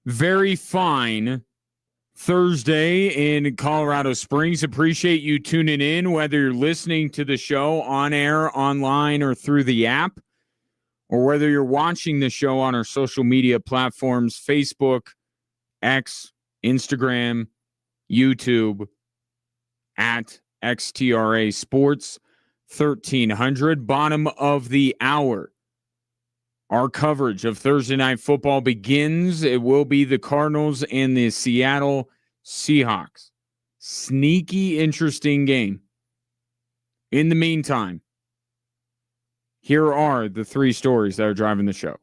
Speaker 1: very fine Thursday in Colorado Springs. Appreciate you tuning in, whether you're listening to the show on air, online, or through the app, or whether you're watching the show on our social media platforms, Facebook, X, Instagram, YouTube, at XTRA Sports 1300. Bottom of the hour. Our coverage of Thursday Night Football begins. It will be the Cardinals and the Seattle Seahawks. Sneaky, interesting game. In the meantime, here are the 3 stories that are driving the show.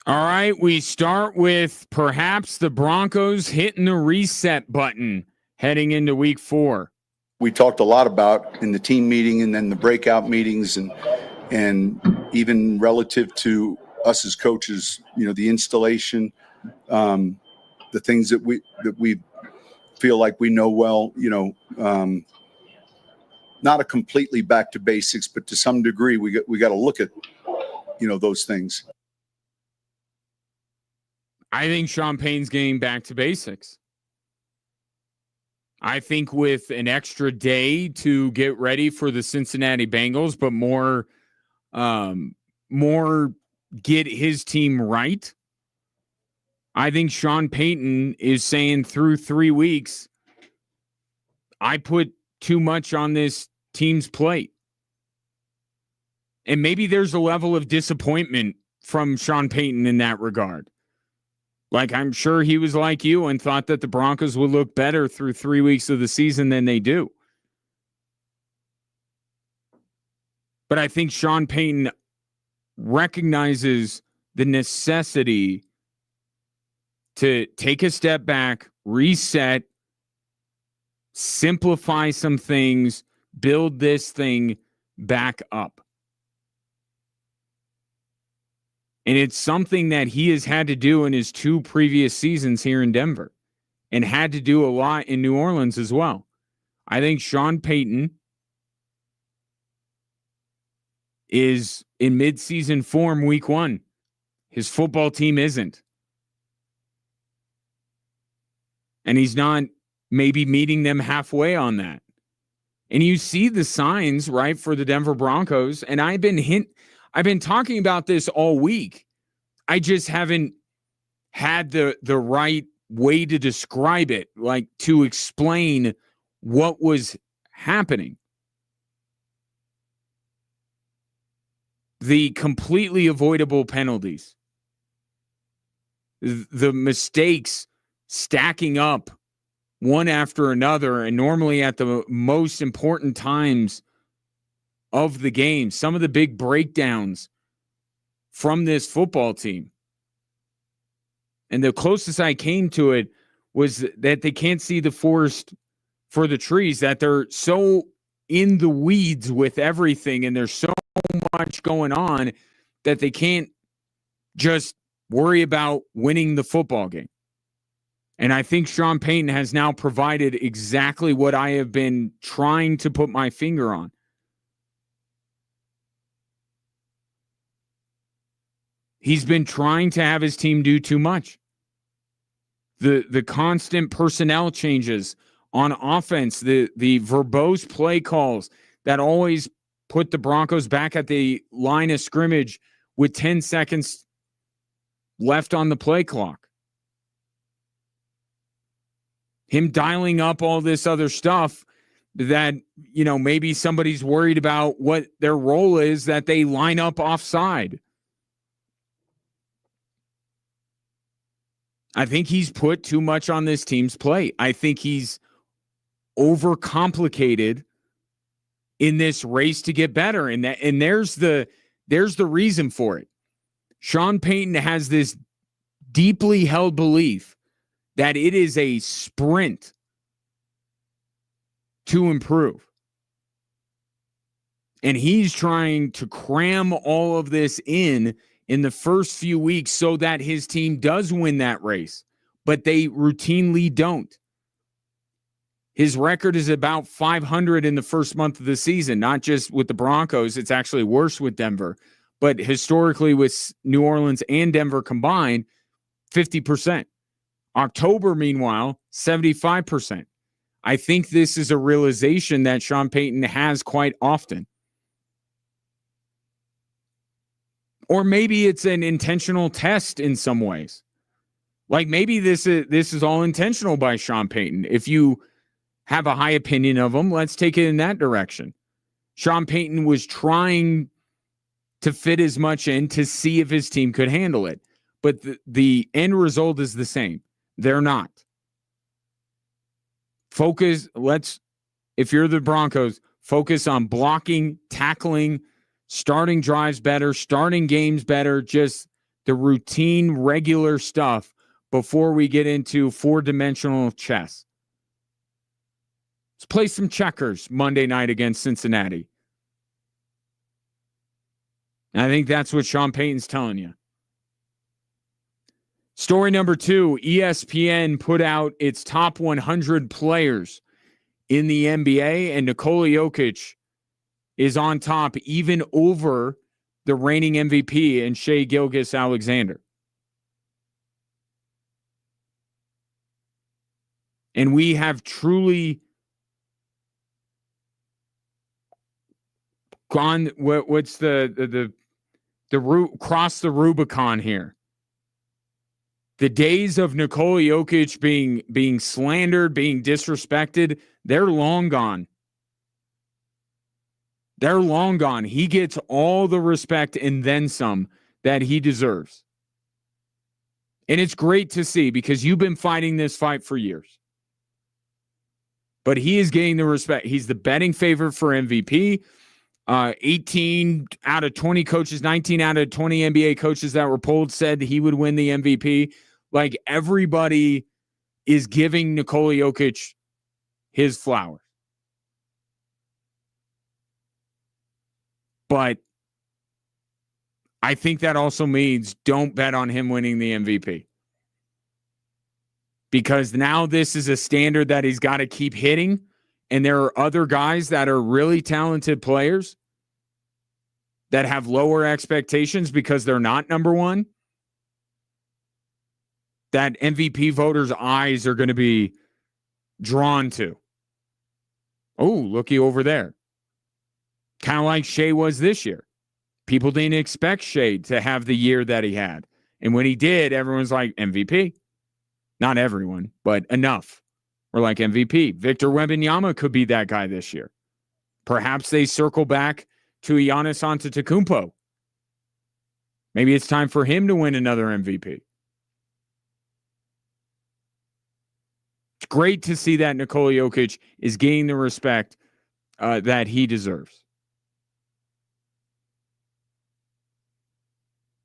Speaker 1: All right, we start with perhaps the Broncos hitting the reset button heading into week 4.
Speaker 2: We talked a lot about in the team meeting and then the breakout meetings and even relative to us as coaches, the installation, the things that we feel like we know well, not a completely back to basics, but to some degree we got to look at, those things.
Speaker 1: I think Sean Payton's getting back to basics. I think with an extra day to get ready for the Cincinnati Bengals, but more get his team right. I think Sean Payton is saying through 3 weeks, I put too much on this team's plate. And maybe there's a level of disappointment from Sean Payton in that regard. Like, I'm sure he was like you and thought that the Broncos would look better through 3 weeks of the season than they do. But I think Sean Payton recognizes the necessity to take a step back, reset, simplify some things, build this thing back up. And it's something that he has had to do in his 2 previous seasons here in Denver and had to do a lot in New Orleans as well. I think Sean Payton is in midseason form week 1. His football team isn't. And he's not maybe meeting them halfway on that. And you see the signs, right, for the Denver Broncos. And I've been talking about this all week. I just haven't had the right way to describe it, like to explain what was happening. The completely avoidable penalties, the mistakes stacking up one after another, and normally at the most important times of the game, some of the big breakdowns from this football team. And the closest I came to it was that they can't see the forest for the trees, that they're so in the weeds with everything and there's so much going on that they can't just worry about winning the football game. And I think Sean Payton has now provided exactly what I have been trying to put my finger on. He's been trying to have his team do too much. The constant personnel changes on offense, the verbose play calls that always put the Broncos back at the line of scrimmage with 10 seconds left on the play clock. Him dialing up all this other stuff that, maybe somebody's worried about what their role is, that they line up offside. I think he's put too much on this team's plate. I think he's overcomplicated in this race to get better. And there's the reason for it. Sean Payton has this deeply held belief that it is a sprint to improve. And he's trying to cram all of this in the first few weeks so that his team does win that race, but they routinely don't. His record is about 500 in the first month of the season, not just with the Broncos. It's actually worse with Denver. But historically with New Orleans and Denver combined, 50%. October, meanwhile, 75%. I think this is a realization that Sean Payton has quite often. Or maybe it's an intentional test in some ways. Like maybe this is all intentional by Sean Payton. If you have a high opinion of him, let's take it in that direction. Sean Payton was trying to fit as much in to see if his team could handle it. But the end result is the same. They're not. If you're the Broncos, focus on blocking, tackling, starting drives better, starting games better, just the routine, regular stuff before we get into four-dimensional chess. Let's play some checkers Monday night against Cincinnati. And I think that's what Sean Payton's telling you. Story number 2, ESPN put out its top 100 players in the NBA, and Nikola Jokic is on top, even over the reigning MVP and Shai Gilgeous-Alexander. And we have truly gone, what's the cross the Rubicon here. The days of Nikola Jokic being slandered, being disrespected, they're long gone. They're long gone. He gets all the respect and then some that he deserves. And it's great to see because you've been fighting this fight for years. But he is getting the respect. He's the betting favorite for MVP. 18 out of 20 coaches, 19 out of 20 NBA coaches that were polled said he would win the MVP. Like everybody is giving Nikola Jokic his flowers. But I think that also means don't bet on him winning the MVP. Because now this is a standard that he's got to keep hitting. And there are other guys that are really talented players that have lower expectations because they're not number one. That MVP voters' eyes are going to be drawn to. Oh, looky over there. Kind of like Shai was this year. People didn't expect Shai to have the year that he had. And when he did, everyone's like, MVP. Not everyone, but enough. We're like MVP. Victor Wembanyama could be that guy this year. Perhaps they circle back to Giannis Antetokounmpo. Maybe it's time for him to win another MVP. It's great to see that Nikola Jokic is gaining the respect that he deserves.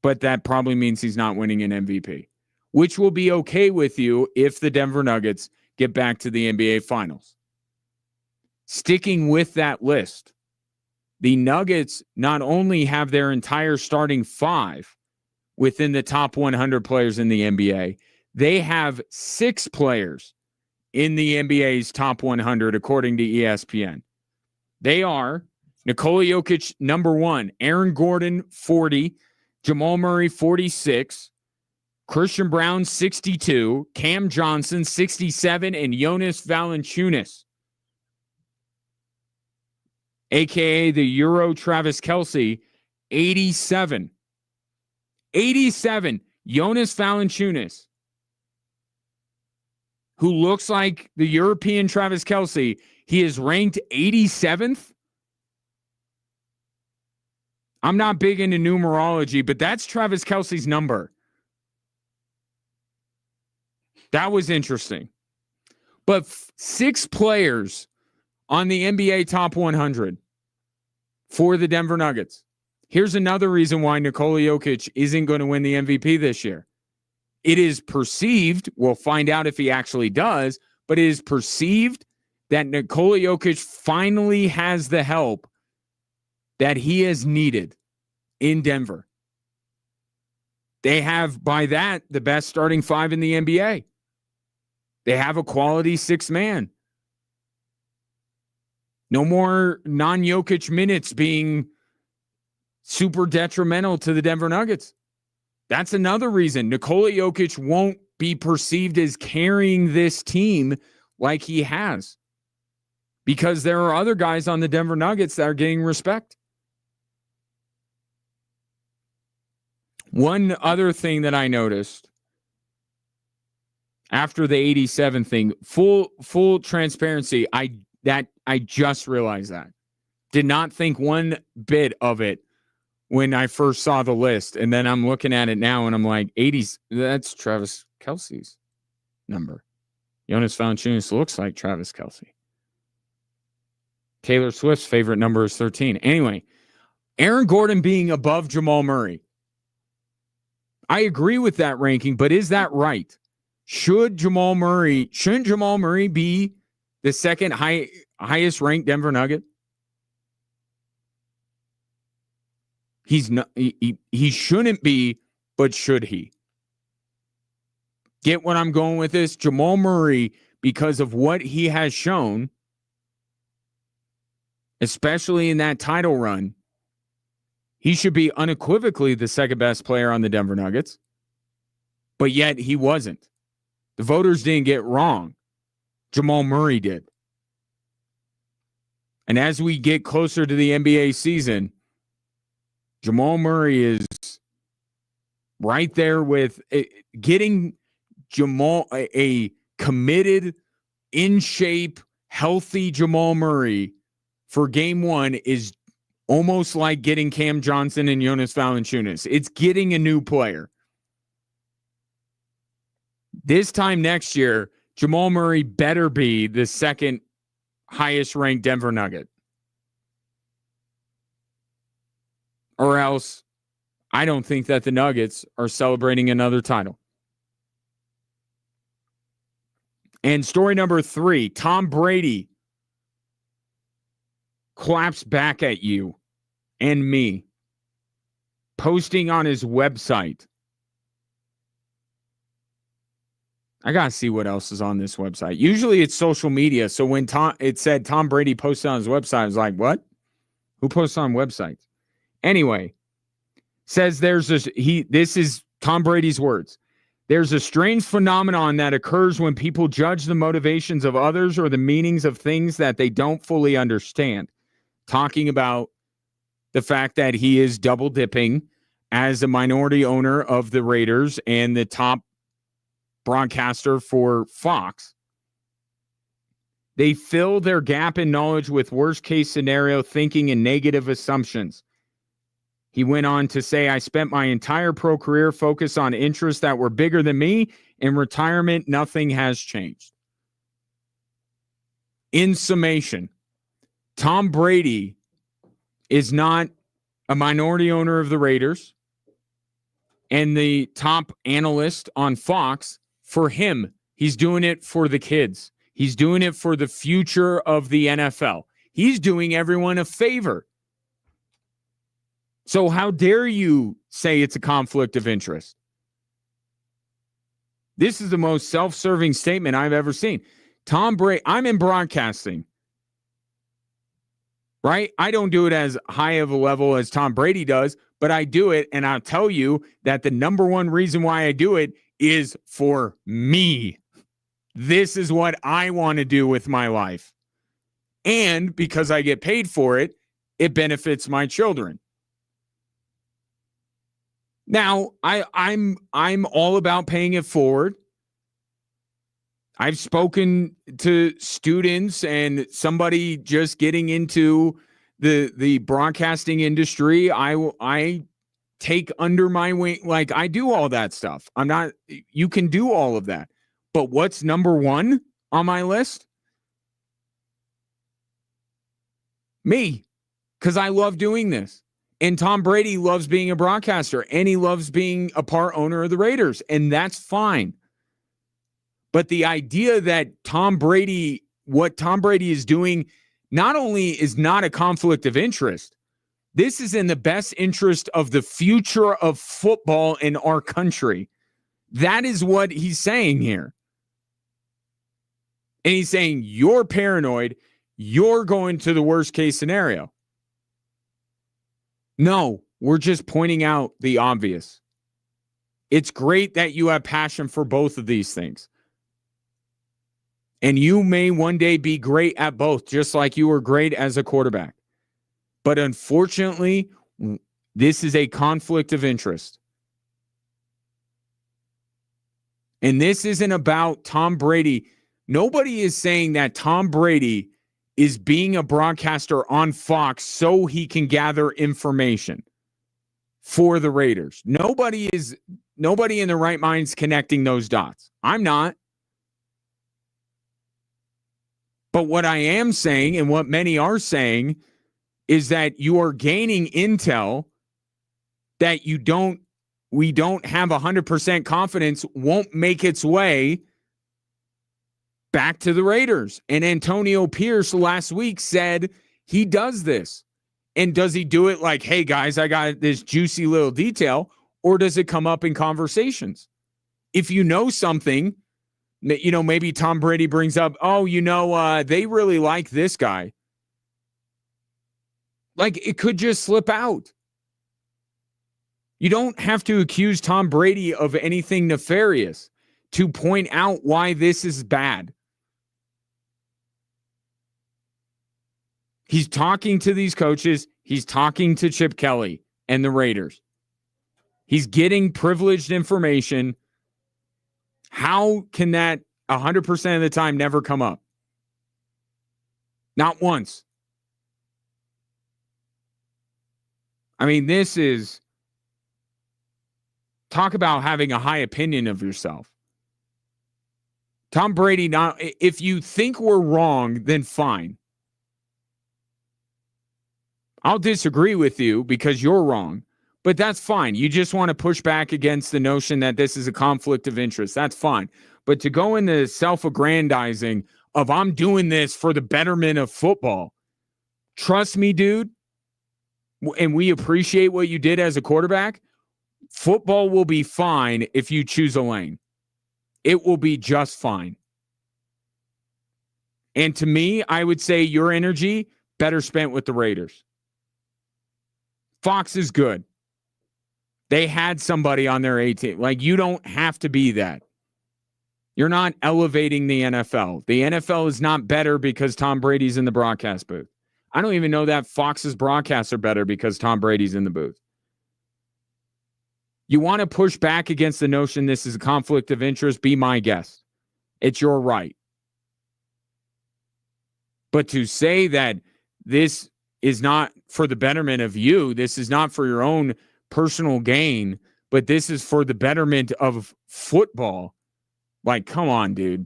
Speaker 1: But that probably means he's not winning an MVP, which will be okay with you if the Denver Nuggets get back to the NBA Finals. Sticking with that list, the Nuggets not only have their entire starting five within the top 100 players in the NBA, they have 6 players in the NBA's top 100, according to ESPN. They are Nikola Jokic, number 1, Aaron Gordon, 40, Jamal Murray, 46, Christian Brown, 62, Cam Johnson, 67, and Jonas Valanciunas, a.k.a. the Euro Travis Kelce, 87. 87, Jonas Valanciunas, who looks like the European Travis Kelce. He is ranked 87th. I'm not big into numerology, but that's Travis Kelce's number. That was interesting. But 6 players on the NBA top 100 for the Denver Nuggets. Here's another reason why Nikola Jokic isn't going to win the MVP this year. It is perceived, we'll find out if he actually does, but it is perceived that Nikola Jokic finally has the help that he has needed in Denver. They have, by that, the best starting five in the NBA. They have a quality sixth man. No more non-Jokic minutes being super detrimental to the Denver Nuggets. That's another reason Nikola Jokic won't be perceived as carrying this team like he has. Because there are other guys on the Denver Nuggets that are getting respect. One other thing that I noticed after the 87 thing, full transparency, I just realized that. Did not think one bit of it when I first saw the list. And then I'm looking at it now and I'm like, 80s, that's Travis Kelce's number. Jonas Valanciunas looks like Travis Kelce. Taylor Swift's favorite number is 13. Anyway, Aaron Gordon being above Jamal Murray. I agree with that ranking, but is that right? Shouldn't Jamal Murray be the second highest ranked Denver Nugget? He's not. He shouldn't be, but should he? Get what I'm going with this? Jamal Murray, because of what he has shown, especially in that title run, he should be unequivocally the second best player on the Denver Nuggets. But yet he wasn't. The voters didn't get wrong. Jamal Murray did. And as we get closer to the NBA season, Jamal Murray is right there with getting Jamal, a committed, in shape, healthy Jamal Murray for game one is almost like getting Cam Johnson and Jonas Valanciunas. It's getting a new player. This time next year, Jamal Murray better be the second highest ranked Denver Nugget. Or else, I don't think that the Nuggets are celebrating another title. And story number 3, Tom Brady claps back at you and me, posting on his website. I got to see what else is on this website. Usually it's social media. So when it said Tom Brady posted on his website, I was like, what? Who posts on websites? Anyway, says this is Tom Brady's words. There's a strange phenomenon that occurs when people judge the motivations of others or the meanings of things that they don't fully understand. Talking about the fact that he is double dipping as a minority owner of the Raiders and the top broadcaster for Fox. They fill their gap in knowledge with worst case scenario thinking and negative assumptions. He went on to say, I spent my entire pro career focused on interests that were bigger than me. In retirement, nothing has changed. In summation, Tom Brady is not a minority owner of the Raiders, and the top analyst on Fox, for him, he's doing it for the kids. He's doing it for the future of the NFL. He's doing everyone a favor. So how dare you say it's a conflict of interest? This is the most self-serving statement I've ever seen. Tom Brady, I'm in broadcasting, right? I don't do it as high of a level as Tom Brady does, but I do it, and I'll tell you that the number one reason why I do it is for me. This is what I want to do with my life. And because I get paid for it, it benefits my children. Now, I'm all about paying it forward. I've spoken to students and somebody just getting into the broadcasting industry. I take under my wing, like I do all that stuff. You can do all of that. But what's number one on my list? Me, because I love doing this. And Tom Brady loves being a broadcaster, and he loves being a part owner of the Raiders, and that's fine. But the idea that what Tom Brady is doing not only is not a conflict of interest, This is in the best interest of the future of football in our country. That is what he's saying here. And he's saying, you're paranoid. You're going to the worst case scenario. No, we're just pointing out the obvious. It's great that you have passion for both of these things. And you may one day be great at both, just like you were great as a quarterback. But unfortunately, this is a conflict of interest. And this isn't about Tom Brady. Nobody is saying that Tom Brady is being a broadcaster on Fox so he can gather information for the Raiders. Nobody in their right mind is connecting those dots. I'm not. But what I am saying, and what many are saying, is that you are gaining intel that we don't have 100% confidence won't make its way back to the Raiders. And Antonio Pierce last week said he does this. And does he do it like, hey, guys, I got this juicy little detail, or does it come up in conversations? If you know something, maybe Tom Brady brings up, they really like this guy. Like, it could just slip out. You don't have to accuse Tom Brady of anything nefarious to point out why this is bad. He's talking to these coaches. He's talking to Chip Kelly and the Raiders. He's getting privileged information. How can that 100% of the time never come up? Not once. I mean, this is talk about having a high opinion of yourself. Tom Brady, if you think we're wrong, then fine. I'll disagree with you because you're wrong, but that's fine. You just want to push back against the notion that this is a conflict of interest. That's fine. But to go into self-aggrandizing of I'm doing this for the betterment of football, trust me, dude, and we appreciate what you did as a quarterback, football will be fine if you choose a lane. It will be just fine. And to me, I would say your energy better spent with the Raiders. Fox is good. They had somebody on their A team. Like, you don't have to be that. You're not elevating the NFL. The NFL is not better because Tom Brady's in the broadcast booth. I don't even know that Fox's broadcasts are better because Tom Brady's in the booth. You want to push back against the notion this is a conflict of interest? Be my guest. It's your right. But to say that this is not for the betterment of you, this is not for your own personal gain, but this is for the betterment of football. Like, come on, dude.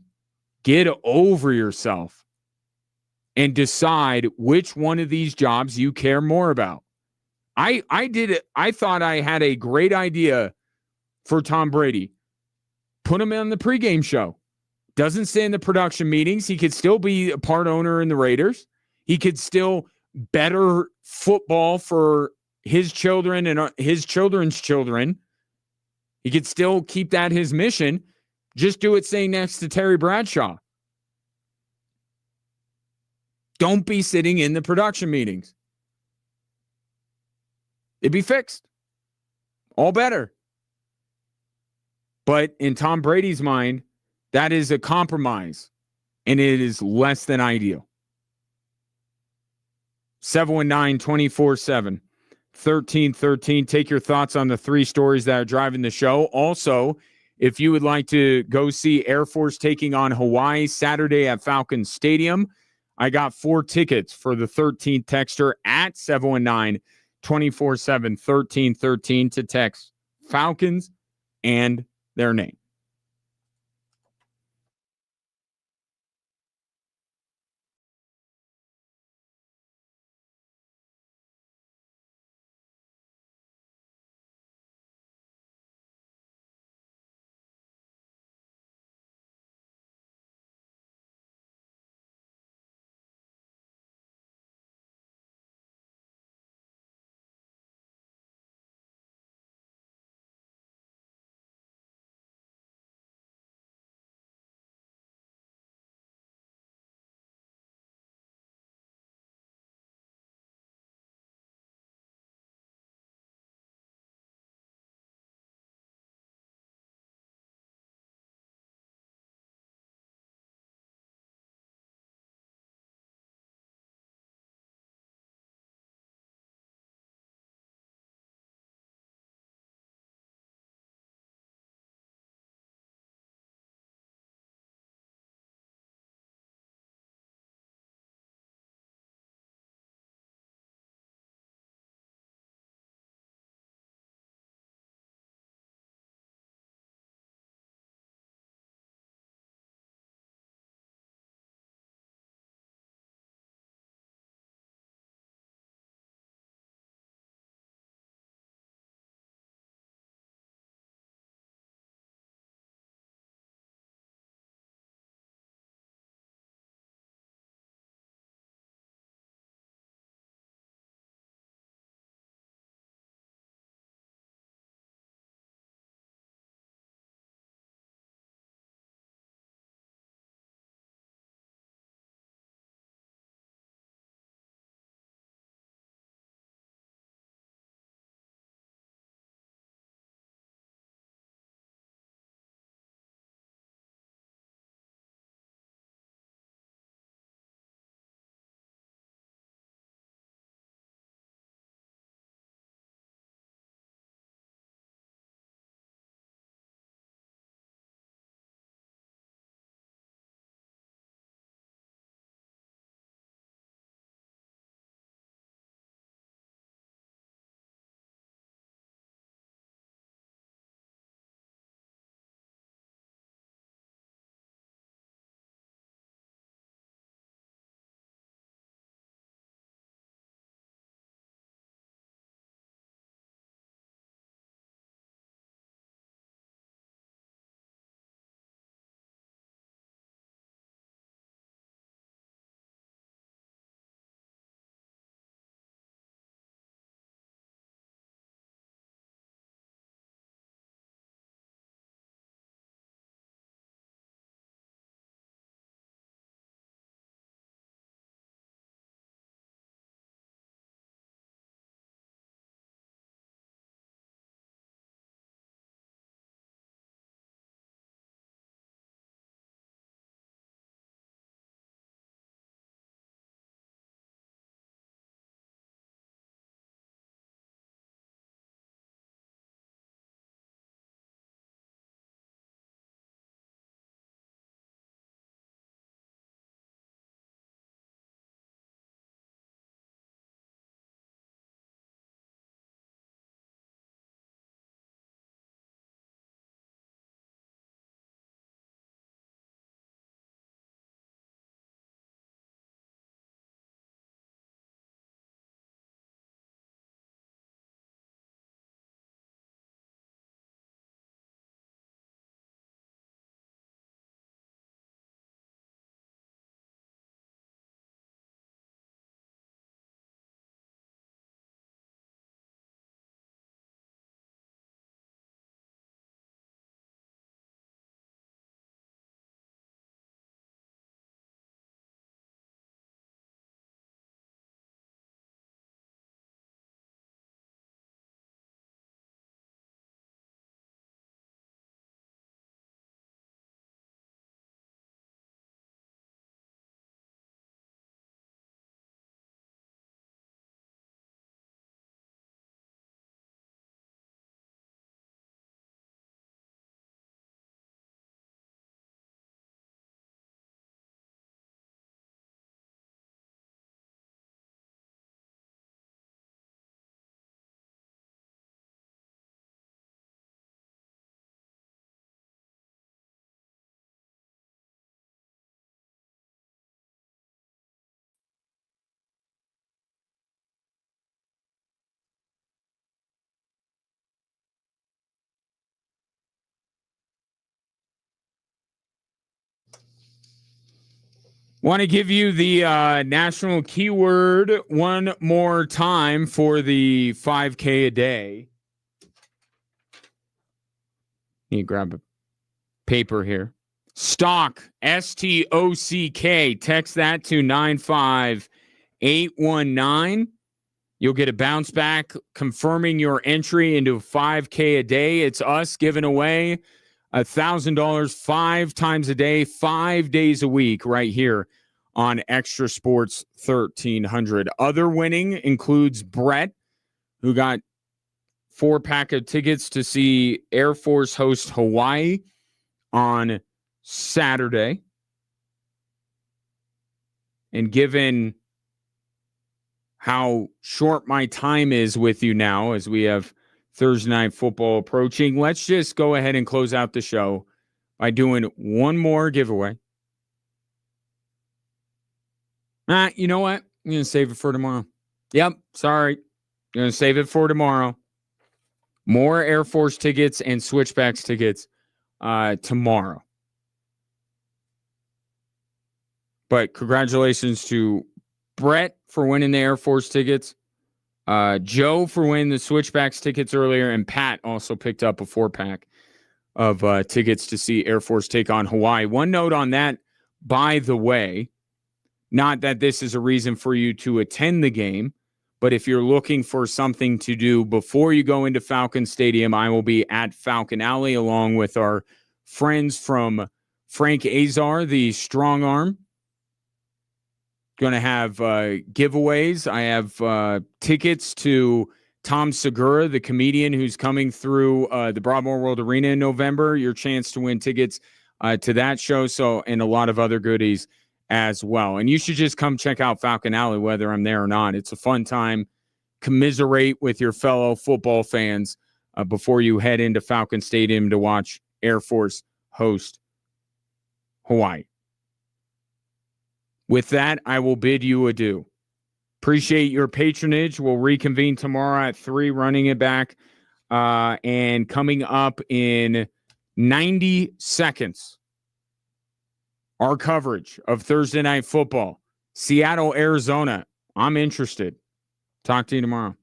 Speaker 1: Get over yourself and decide which one of these jobs you care more about. I thought I had a great idea for Tom Brady. Put him on the pregame show. Doesn't stay in the production meetings. He could still be a part owner in the Raiders. He could still better football for his children and his children's children. He could still keep that his mission. Just do it sitting next to Terry Bradshaw. Don't be sitting in the production meetings. It'd be fixed. All better. But in Tom Brady's mind, that is a compromise, and it is less than ideal. 719-24-7, 1313. Take your thoughts on the three stories that are driving the show. Also, if you would like to go see Air Force taking on Hawaii Saturday at Falcons Stadium, I got 4 tickets for the 13th texter at 719-24-7, 1313 to text Falcons and their name. Want to give you the national keyword one more time for the 5K a day. You grab a paper here. Stock, STOCK. Text that to 95819. You'll get a bounce back confirming your entry into 5K a day. It's us giving away $1,000 5 times a day, 5 days a week, right here on Extra Sports 1300. Other winning includes Brett, who got 4-pack of tickets to see Air Force host Hawaii on Saturday. And given how short my time is with you now as we have Thursday Night Football approaching, let's just go ahead and close out the show by doing one more giveaway. You know what? I'm going to save it for tomorrow. Yep, sorry. I'm going to save it for tomorrow. More Air Force tickets and Switchbacks tickets tomorrow. But congratulations to Brett for winning the Air Force tickets, Joe for winning the Switchbacks tickets earlier, and Pat also picked up a 4-pack of tickets to see Air Force take on Hawaii. One note on that, by the way, not that this is a reason for you to attend the game, but if you're looking for something to do before you go into Falcon Stadium, I will be at Falcon Alley along with our friends from Frank Azar, the Strong Arm. Going to have giveaways. I have tickets to Tom Segura, the comedian who's coming through the Broadmoor World Arena in November. Your chance to win tickets to that show, and a lot of other goodies as well. And you should just come check out Falcon Alley, whether I'm there or not. It's a fun time. Commiserate with your fellow football fans before you head into Falcon Stadium to watch Air Force host Hawaii. With that, I will bid you adieu. Appreciate your patronage. We'll reconvene tomorrow at 3, running it back. And coming up in 90 seconds, our coverage of Thursday Night Football, Seattle, Arizona. I'm interested. Talk to you tomorrow.